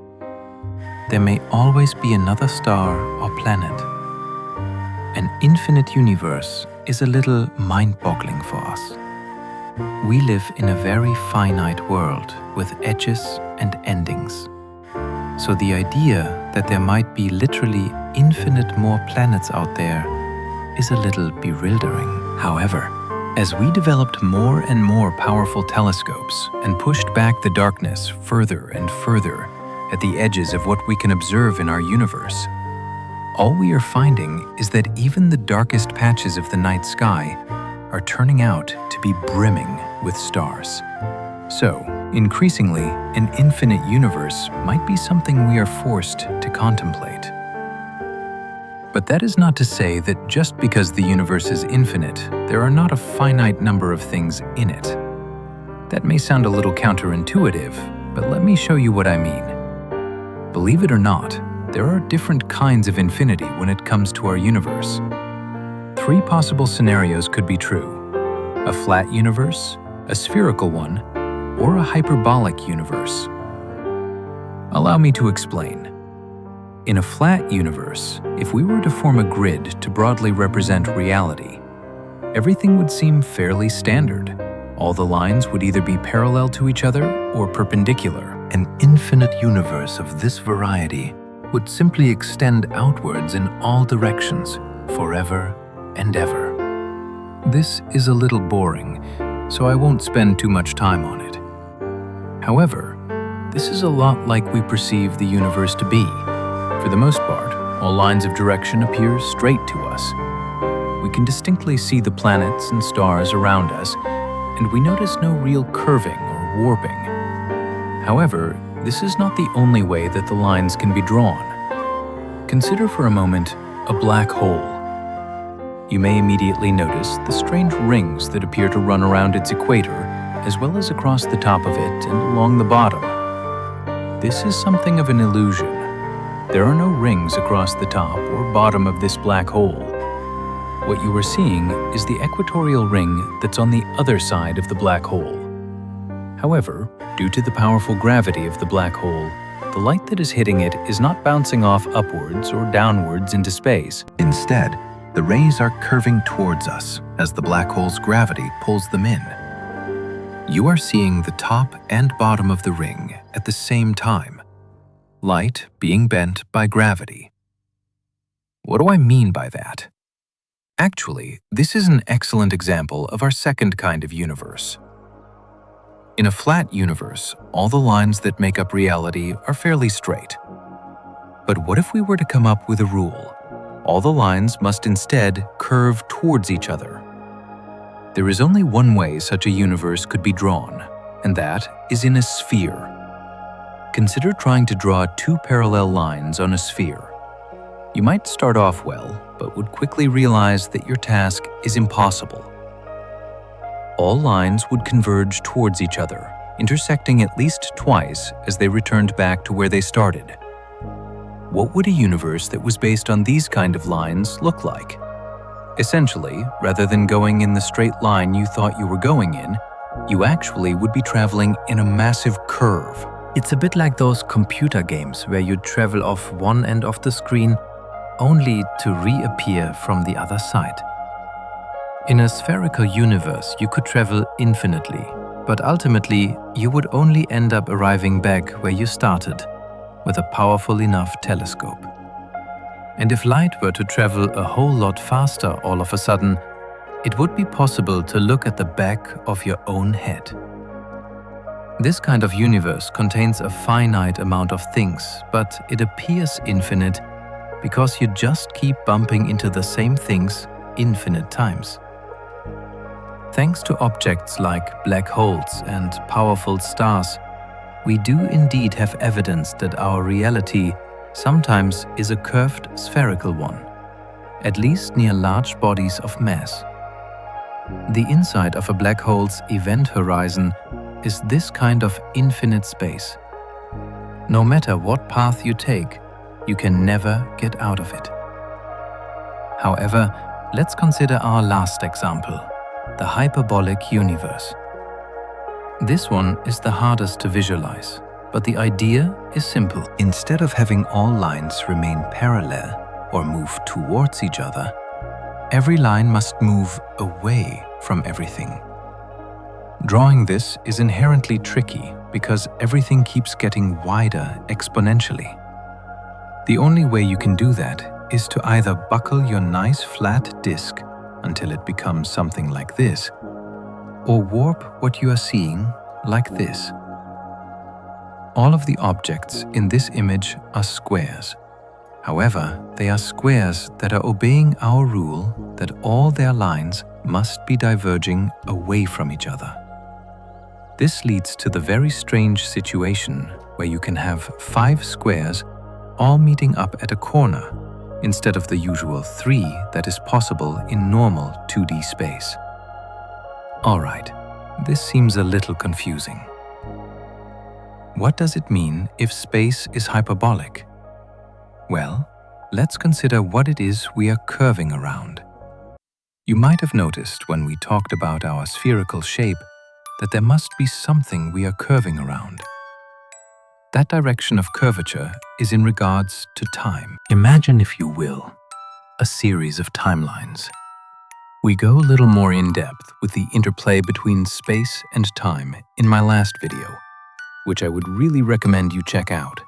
There may always be another star or planet. An infinite universe is a little mind-boggling for us. We live in a very finite world with edges and endings. So the idea that there might be literally infinite more planets out there is a little bewildering. However, as we developed more and more powerful telescopes and pushed back the darkness further and further at the edges of what we can observe in our universe, all we are finding is that even the darkest patches of the night sky are turning out to be brimming with stars. So, increasingly, an infinite universe might be something we are forced to contemplate. But that is not to say that just because the universe is infinite, there are not a finite number of things in it. That may sound a little counterintuitive, but let me show you what I mean. Believe it or not, there are different kinds of infinity when it comes to our universe. 3 possible scenarios could be true: a flat universe, a spherical one, or a hyperbolic universe. Allow me to explain. In a flat universe, if we were to form a grid to broadly represent reality, everything would seem fairly standard. All the lines would either be parallel to each other or perpendicular. An infinite universe of this variety would simply extend outwards in all directions, forever and ever. This is a little boring, so I won't spend too much time on it. However, this is a lot like we perceive the universe to be. For the most part, all lines of direction appear straight to us. We can distinctly see the planets and stars around us, and we notice no real curving or warping. However, this is not the only way that the lines can be drawn. Consider for a moment a black hole. You may immediately notice the strange rings that appear to run around its equator, as well as across the top of it and along the bottom. This is something of an illusion. There are no rings across the top or bottom of this black hole. What you are seeing is the equatorial ring that's on the other side of the black hole. However, due to the powerful gravity of the black hole, the light that is hitting it is not bouncing off upwards or downwards into space. Instead, the rays are curving towards us as the black hole's gravity pulls them in. You are seeing the top and bottom of the ring at the same time, light being bent by gravity. What do I mean by that? Actually, this is an excellent example of our second kind of universe. In a flat universe, all the lines that make up reality are fairly straight. But what if we were to come up with a rule? All the lines must instead curve towards each other. There is only one way such a universe could be drawn, and that is in a sphere. Consider trying to draw two parallel lines on a sphere. You might start off well, but would quickly realize that your task is impossible. All lines would converge towards each other, intersecting at least twice as they returned back to where they started. What would a universe that was based on these kind of lines look like? Essentially, rather than going in the straight line you thought you were going in, you actually would be traveling in a massive curve. It's a bit like those computer games where you travel off one end of the screen only to reappear from the other side. In a spherical universe, you could travel infinitely, but ultimately you would only end up arriving back where you started, with a powerful enough telescope. And if light were to travel a whole lot faster all of a sudden, it would be possible to look at the back of your own head. This kind of universe contains a finite amount of things, but it appears infinite because you just keep bumping into the same things infinite times. Thanks to objects like black holes and powerful stars, we do indeed have evidence that our reality sometimes is a curved spherical one, at least near large bodies of mass. The inside of a black hole's event horizon is this kind of infinite space. No matter what path you take, you can never get out of it. However, let's consider our last example, the hyperbolic universe. This one is the hardest to visualize, but the idea is simple. Instead of having all lines remain parallel or move towards each other, every line must move away from everything. Drawing this is inherently tricky because everything keeps getting wider exponentially. The only way you can do that is to either buckle your nice flat disk until it becomes something like this, or warp what you are seeing like this. All of the objects in this image are squares. However, they are squares that are obeying our rule that all their lines must be diverging away from each other. This leads to the very strange situation where you can have 5 squares all meeting up at a corner instead of the usual 3 that is possible in normal 2D space. Alright, this seems a little confusing. What does it mean if space is hyperbolic? Well, let's consider what it is we are curving around. You might have noticed when we talked about our spherical shape that there must be something we are curving around. That direction of curvature is in regards to time. Imagine, if you will, a series of timelines. We go a little more in depth with the interplay between space and time in my last video, which I would really recommend you check out.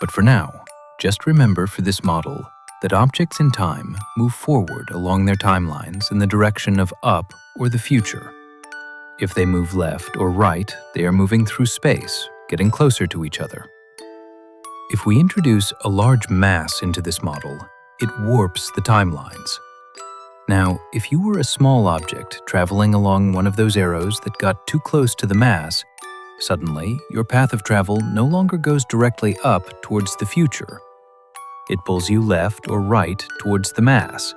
But for now, just remember for this model that objects in time move forward along their timelines in the direction of up or the future. If they move left or right, they are moving through space, getting closer to each other. If we introduce a large mass into this model, it warps the timelines. Now, if you were a small object traveling along one of those arrows that got too close to the mass, Suddenly, your path of travel no longer goes directly up towards the future. It pulls you left or right towards the mass.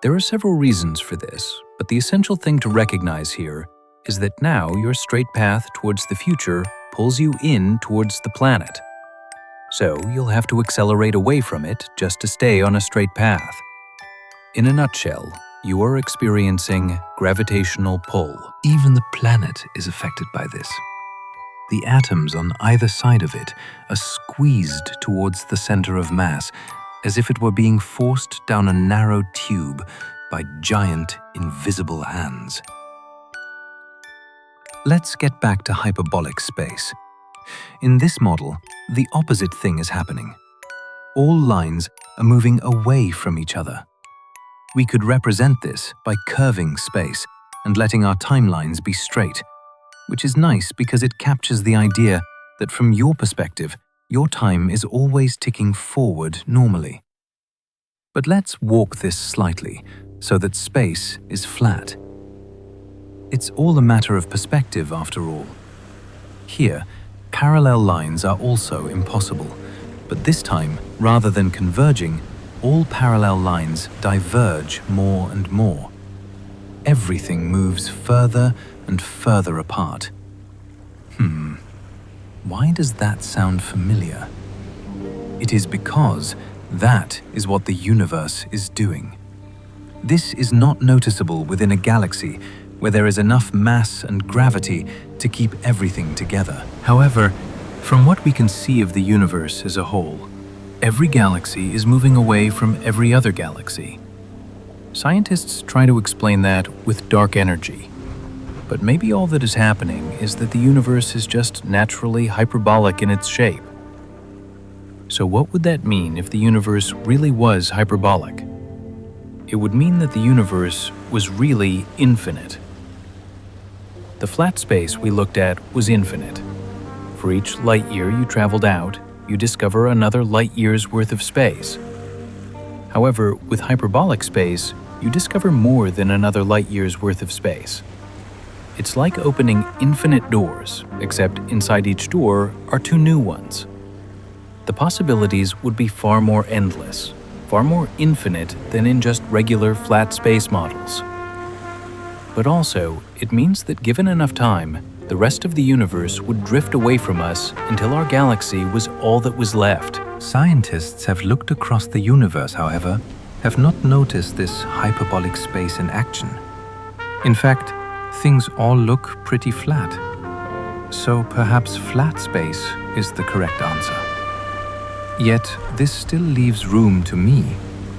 There are several reasons for this, but the essential thing to recognize here is that now your straight path towards the future pulls you in towards the planet. So you'll have to accelerate away from it just to stay on a straight path. In a nutshell, you are experiencing gravitational pull. Even the planet is affected by this. The atoms on either side of it are squeezed towards the center of mass, as if it were being forced down a narrow tube by giant, invisible hands. Let's get back to hyperbolic space. In this model, the opposite thing is happening. All lines are moving away from each other. We could represent this by curving space and letting our timelines be straight, which is nice because it captures the idea that from your perspective, your time is always ticking forward normally. But let's walk this slightly so that space is flat. It's all a matter of perspective after all. Here, parallel lines are also impossible, but this time, rather than converging, all parallel lines diverge more and more. Everything moves further and further apart. Why does that sound familiar? It is because that is what the universe is doing. This is not noticeable within a galaxy where there is enough mass and gravity to keep everything together. However, from what we can see of the universe as a whole, every galaxy is moving away from every other galaxy. Scientists try to explain that with dark energy. But maybe all that is happening is that the universe is just naturally hyperbolic in its shape. So what would that mean if the universe really was hyperbolic? It would mean that the universe was really infinite. The flat space we looked at was infinite. For each light year you traveled out, you discover another light year's worth of space. However, with hyperbolic space, you discover more than another light year's worth of space. It's like opening infinite doors, except inside each door are two new ones. The possibilities would be far more endless, far more infinite than in just regular flat space models. But also, it means that given enough time, the rest of the universe would drift away from us until our galaxy was all that was left. Scientists have looked across the universe, however, have not noticed this hyperbolic space in action. In fact, things all look pretty flat. So perhaps flat space is the correct answer. Yet, this still leaves room to me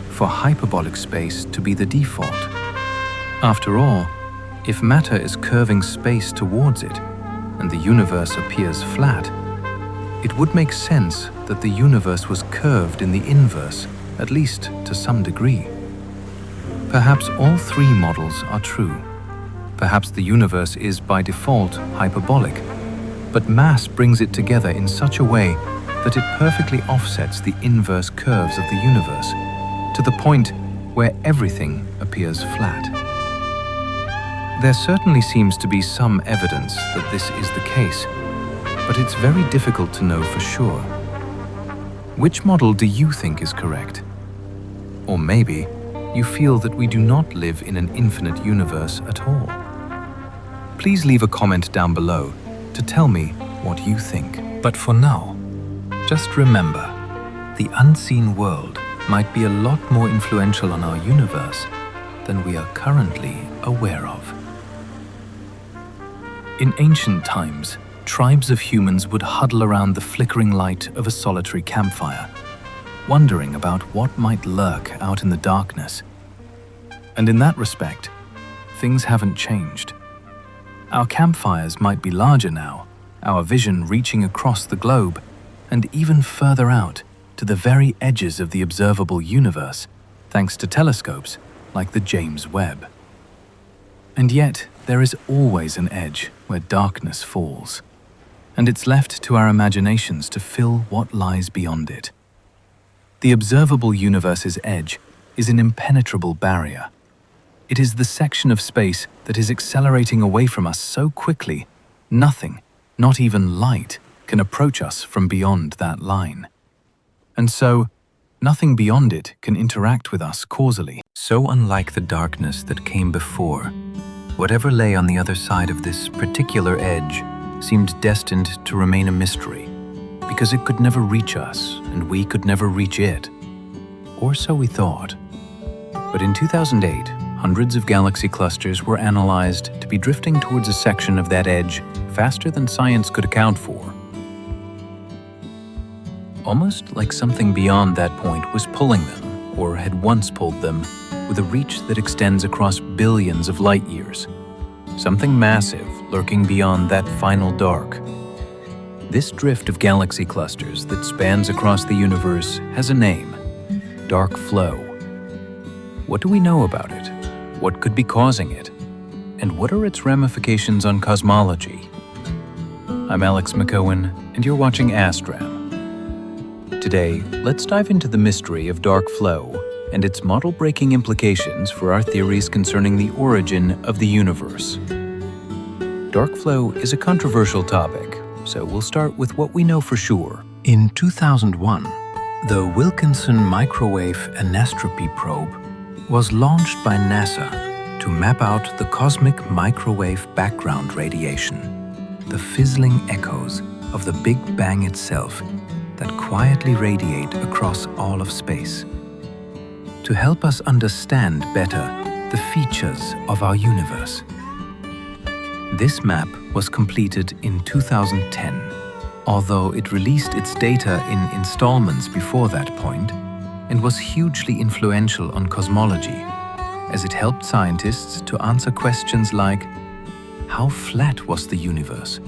for hyperbolic space to be the default. After all, if matter is curving space towards it, and the universe appears flat, it would make sense that the universe was curved in the inverse, at least to some degree. Perhaps all three models are true. Perhaps the universe is by default hyperbolic, but mass brings it together in such a way that it perfectly offsets the inverse curves of the universe, to the point where everything appears flat. There certainly seems to be some evidence that this is the case, but it's very difficult to know for sure. Which model do you think is correct? Or maybe you feel that we do not live in an infinite universe at all. Please leave a comment down below to tell me what you think. But for now, just remember, the unseen world might be a lot more influential on our universe than we are currently aware of. In ancient times, tribes of humans would huddle around the flickering light of a solitary campfire, wondering about what might lurk out in the darkness. And in that respect, things haven't changed. Our campfires might be larger now, our vision reaching across the globe, and even further out to the very edges of the observable universe, thanks to telescopes like the James Webb. And yet, there is always an edge where darkness falls, and it's left to our imaginations to fill what lies beyond it. The observable universe's edge is an impenetrable barrier. It is the section of space that is accelerating away from us so quickly, nothing, Not even light can approach us from beyond that line. And so, nothing beyond it can interact with us causally. So unlike the darkness that came before, whatever lay on the other side of this particular edge seemed destined to remain a mystery, because it could never reach us and we could never reach it. Or so we thought. But in 2008, hundreds of galaxy clusters were analyzed to be drifting towards a section of that edge faster than science could account for. Almost like something beyond that point was pulling them, or had once pulled them, with a reach that extends across billions of light years. Something massive lurking beyond that final dark. This drift of galaxy clusters that spans across the universe has a name: dark flow. What do we know about it? What could be causing it? And what are its ramifications on cosmology? I'm Alex McCohen, and you're watching Astram. Today, let's dive into the mystery of dark flow and its model-breaking implications for our theories concerning the origin of the universe. Dark flow is a controversial topic, so we'll start with what we know for sure. In 2001, the Wilkinson Microwave Anisotropy Probe was launched by NASA to map out the cosmic microwave background radiation, the fizzling echoes of the Big Bang itself that quietly radiate across all of space. To help us understand better the features of our universe. This map was completed in 2010, although it released its data in installments before that point, and was hugely influential on cosmology, as it helped scientists to answer questions like, how flat was the universe?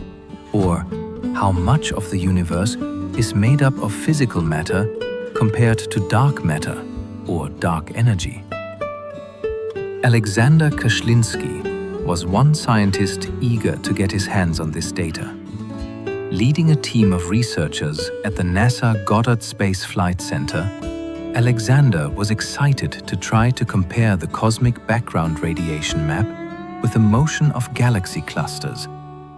Or, how much of the universe is made up of physical matter compared to dark matter or dark energy? Alexander Kashlinsky was one scientist eager to get his hands on this data. Leading a team of researchers at the NASA Goddard Space Flight Center, Alexander was excited to try to compare the cosmic background radiation map with the motion of galaxy clusters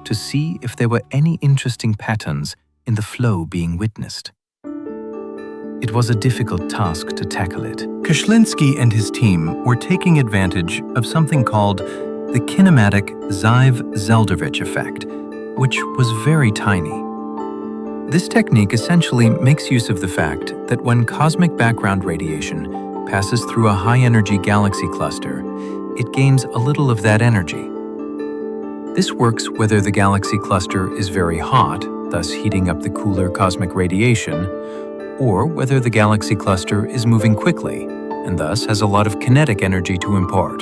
to see if there were any interesting patterns in the flow being witnessed. It was a difficult task to tackle it. Kashlinsky and his team were taking advantage of something called the kinematic Zeev-Zeldovich effect, which was very tiny. This technique essentially makes use of the fact that when cosmic background radiation passes through a high-energy galaxy cluster, it gains a little of that energy. This works whether the galaxy cluster is very hot, thus heating up the cooler cosmic radiation, or whether the galaxy cluster is moving quickly, and thus has a lot of kinetic energy to impart.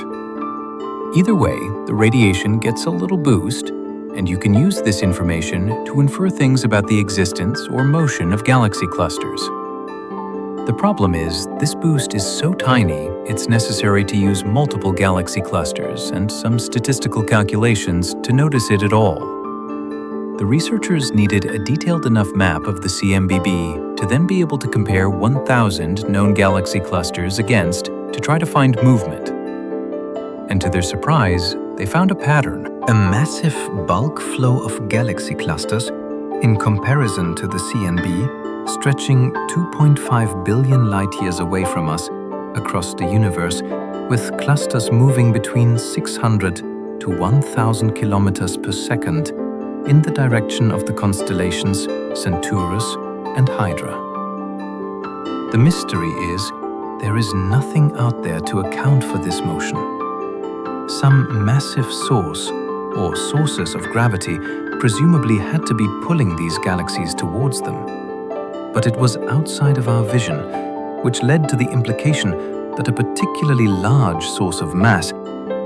Either way, the radiation gets a little boost, and you can use this information to infer things about the existence or motion of galaxy clusters. The problem is, this boost is so tiny, it's necessary to use multiple galaxy clusters and some statistical calculations to notice it at all. The researchers needed a detailed enough map of the CMBB to then be able to compare 1,000 known galaxy clusters against to try to find movement. And to their surprise, they found a pattern. A massive bulk flow of galaxy clusters, in comparison to the CMB, stretching 2.5 billion light-years away from us across the universe, with clusters moving between 600 to 1,000 kilometers per second in the direction of the constellations Centaurus and Hydra. The mystery is, there is nothing out there to account for this motion. Some massive source or sources of gravity presumably had to be pulling these galaxies towards them. But it was outside of our vision, which led to the implication that a particularly large source of mass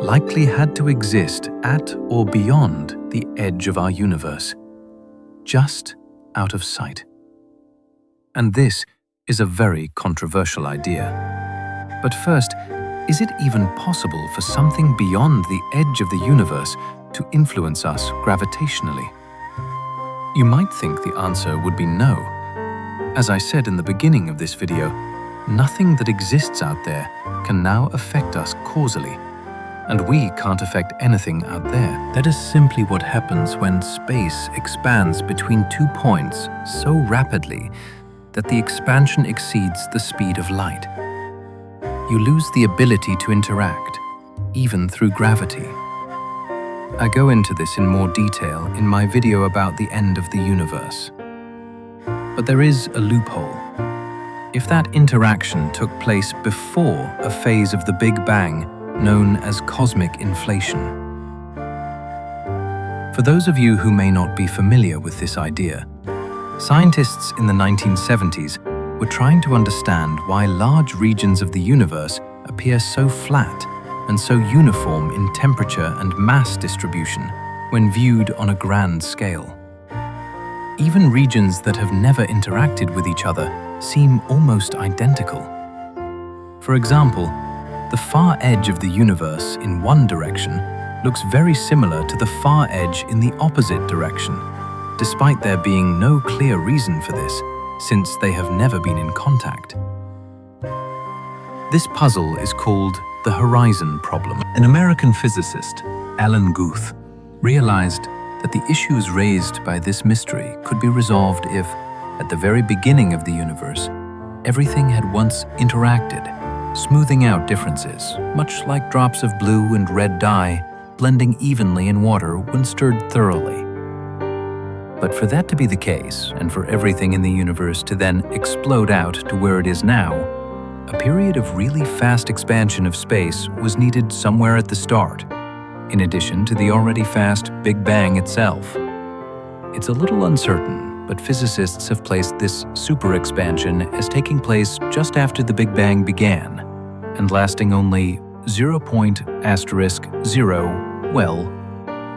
likely had to exist at or beyond the edge of our universe, just out of sight. And this is a very controversial idea. But first, is it even possible for something beyond the edge of the universe to influence us gravitationally? You might think the answer would be no. As I said in the beginning of this video, nothing that exists out there can now affect us causally, and we can't affect anything out there. That is simply what happens when space expands between 2 points so rapidly that the expansion exceeds the speed of light. You lose the ability to interact, even through gravity. I go into this in more detail in my video about the end of the universe. But there is a loophole. If that interaction took place before a phase of the Big Bang known as cosmic inflation. For those of you who may not be familiar with this idea, scientists in the 1970s were trying to understand why large regions of the universe appear so flat and so uniform in temperature and mass distribution when viewed on a grand scale. Even regions that have never interacted with each other seem almost identical. For example, the far edge of the universe in one direction looks very similar to the far edge in the opposite direction, despite there being no clear reason for this, since they have never been in contact. This puzzle is called the horizon problem. An American physicist, Alan Guth, realized that the issues raised by this mystery could be resolved if, at the very beginning of the universe, everything had once interacted, smoothing out differences, much like drops of blue and red dye blending evenly in water when stirred thoroughly. But for that to be the case, and for everything in the universe to then explode out to where it is now, a period of really fast expansion of space was needed somewhere at the start, in addition to the already fast Big Bang itself. It's a little uncertain, but physicists have placed this super expansion as taking place just after the Big Bang began, and lasting only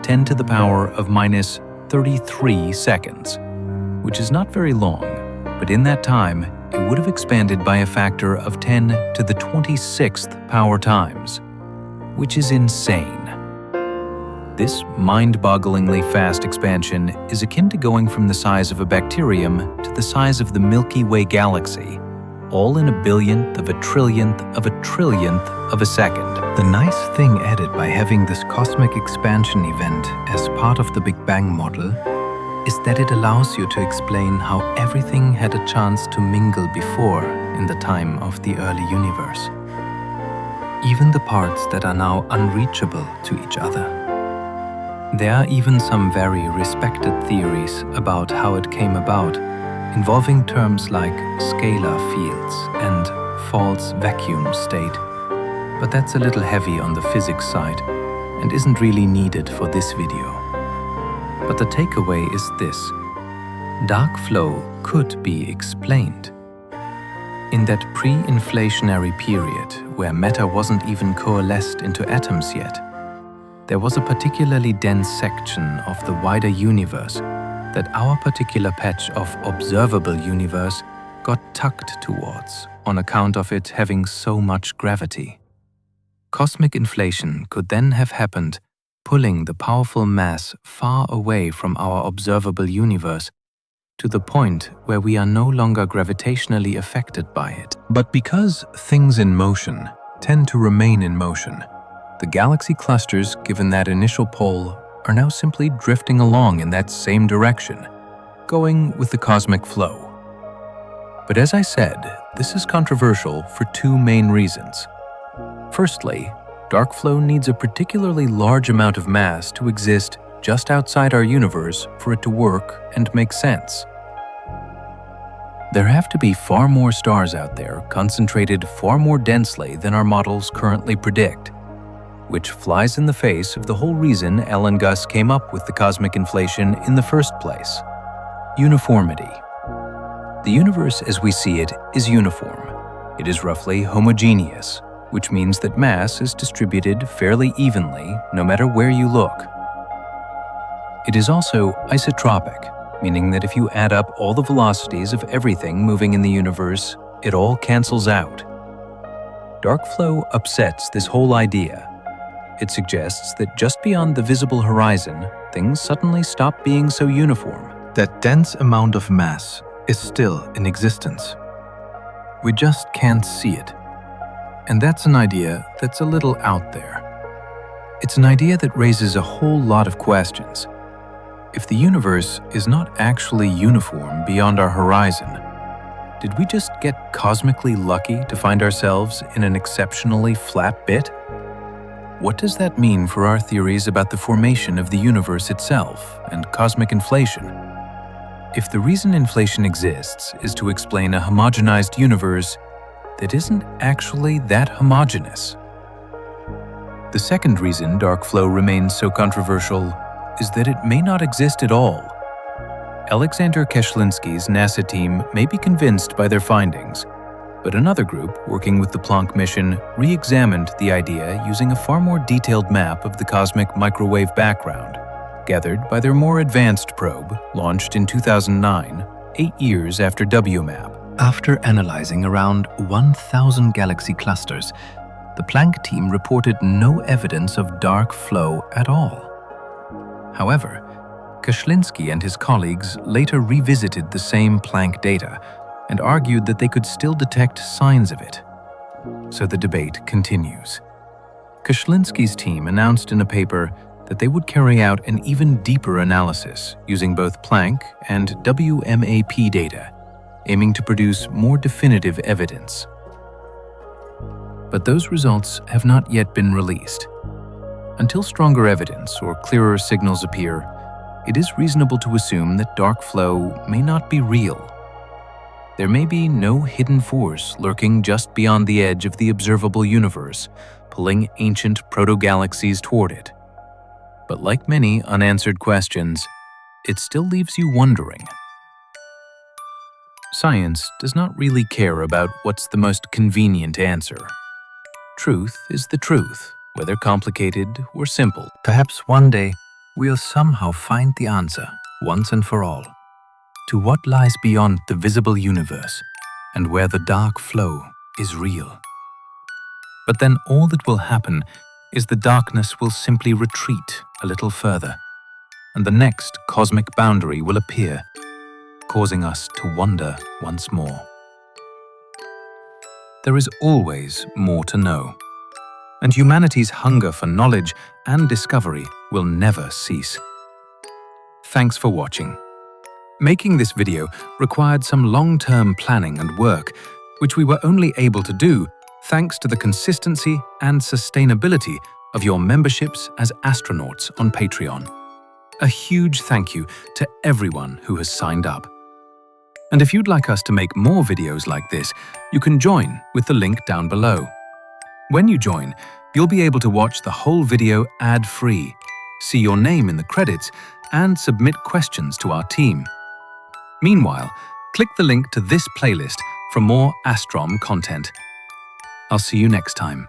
10 to the power of minus 33 seconds, which is not very long, but in that time, it would have expanded by a factor of 10 to the 26th power times, which is insane. This mind-bogglingly fast expansion is akin to going from the size of a bacterium to the size of the Milky Way galaxy, all in a billionth of a trillionth of a trillionth of a second. The nice thing added by having this cosmic expansion event as part of the Big Bang model is that it allows you to explain how everything had a chance to mingle before in the time of the early universe. Even the parts that are now unreachable to each other. There are even some very respected theories about how it came about, involving terms like scalar fields and false vacuum state. But that's a little heavy on the physics side and isn't really needed for this video. But the takeaway is this: dark flow could be explained. In that pre-inflationary period where matter wasn't even coalesced into atoms yet, there was a particularly dense section of the wider universe that our particular patch of observable universe got tucked towards on account of it having so much gravity. Cosmic inflation could then have happened, pulling the powerful mass far away from our observable universe to the point where we are no longer gravitationally affected by it. But because things in motion tend to remain in motion, the galaxy clusters given that initial pole are now simply drifting along in that same direction, going with the cosmic flow. But as I said, this is controversial for two main reasons. Firstly, dark flow needs a particularly large amount of mass to exist just outside our universe for it to work and make sense. There have to be far more stars out there concentrated far more densely than our models currently predict, which flies in the face of the whole reason Alan Guth came up with the cosmic inflation in the first place: uniformity. The universe as we see it is uniform. It is roughly homogeneous, which means that mass is distributed fairly evenly no matter where you look. It is also isotropic, meaning that if you add up all the velocities of everything moving in the universe, it all cancels out. Dark flow upsets this whole idea. It suggests that just beyond the visible horizon, things suddenly stop being so uniform. That dense amount of mass is still in existence. We just can't see it. And that's an idea that's a little out there. It's an idea that raises a whole lot of questions. If the universe is not actually uniform beyond our horizon, did we just get cosmically lucky to find ourselves in an exceptionally flat bit? What does that mean for our theories about the formation of the universe itself and cosmic inflation? If the reason inflation exists is to explain a homogenized universe that isn't actually that homogeneous. The second reason dark flow remains so controversial is that it may not exist at all. Alexander Kashlinsky's NASA team may be convinced by their findings, but another group working with the Planck mission re-examined the idea using a far more detailed map of the cosmic microwave background, gathered by their more advanced probe launched in 2009, 8 years after WMAP. After analyzing around 1,000 galaxy clusters, the Planck team reported no evidence of dark flow at all. However, Kashlinsky and his colleagues later revisited the same Planck data and argued that they could still detect signs of it. So the debate continues. Kashlinsky's team announced in a paper that they would carry out an even deeper analysis using both Planck and WMAP data, aiming to produce more definitive evidence. But those results have not yet been released. Until stronger evidence or clearer signals appear, it is reasonable to assume that dark flow may not be real. There may be no hidden force lurking just beyond the edge of the observable universe, pulling ancient proto-galaxies toward it. But like many unanswered questions, it still leaves you wondering. Science does not really care about what's the most convenient answer. Truth is the truth, whether complicated or simple. Perhaps one day, we'll somehow find the answer, once and for all, to what lies beyond the visible universe and where the dark flow is real. But then all that will happen is the darkness will simply retreat a little further, and the next cosmic boundary will appear, causing us to wonder once more. There is always more to know, and humanity's hunger for knowledge and discovery will never cease. Thanks for watching. Making this video required some long-term planning and work, which we were only able to do thanks to the consistency and sustainability of your memberships as astronauts on Patreon. A huge thank you to everyone who has signed up. And if you'd like us to make more videos like this, you can join with the link down below. When you join, you'll be able to watch the whole video ad-free, see your name in the credits, and submit questions to our team. Meanwhile, click the link to this playlist for more Astrom content. I'll see you next time.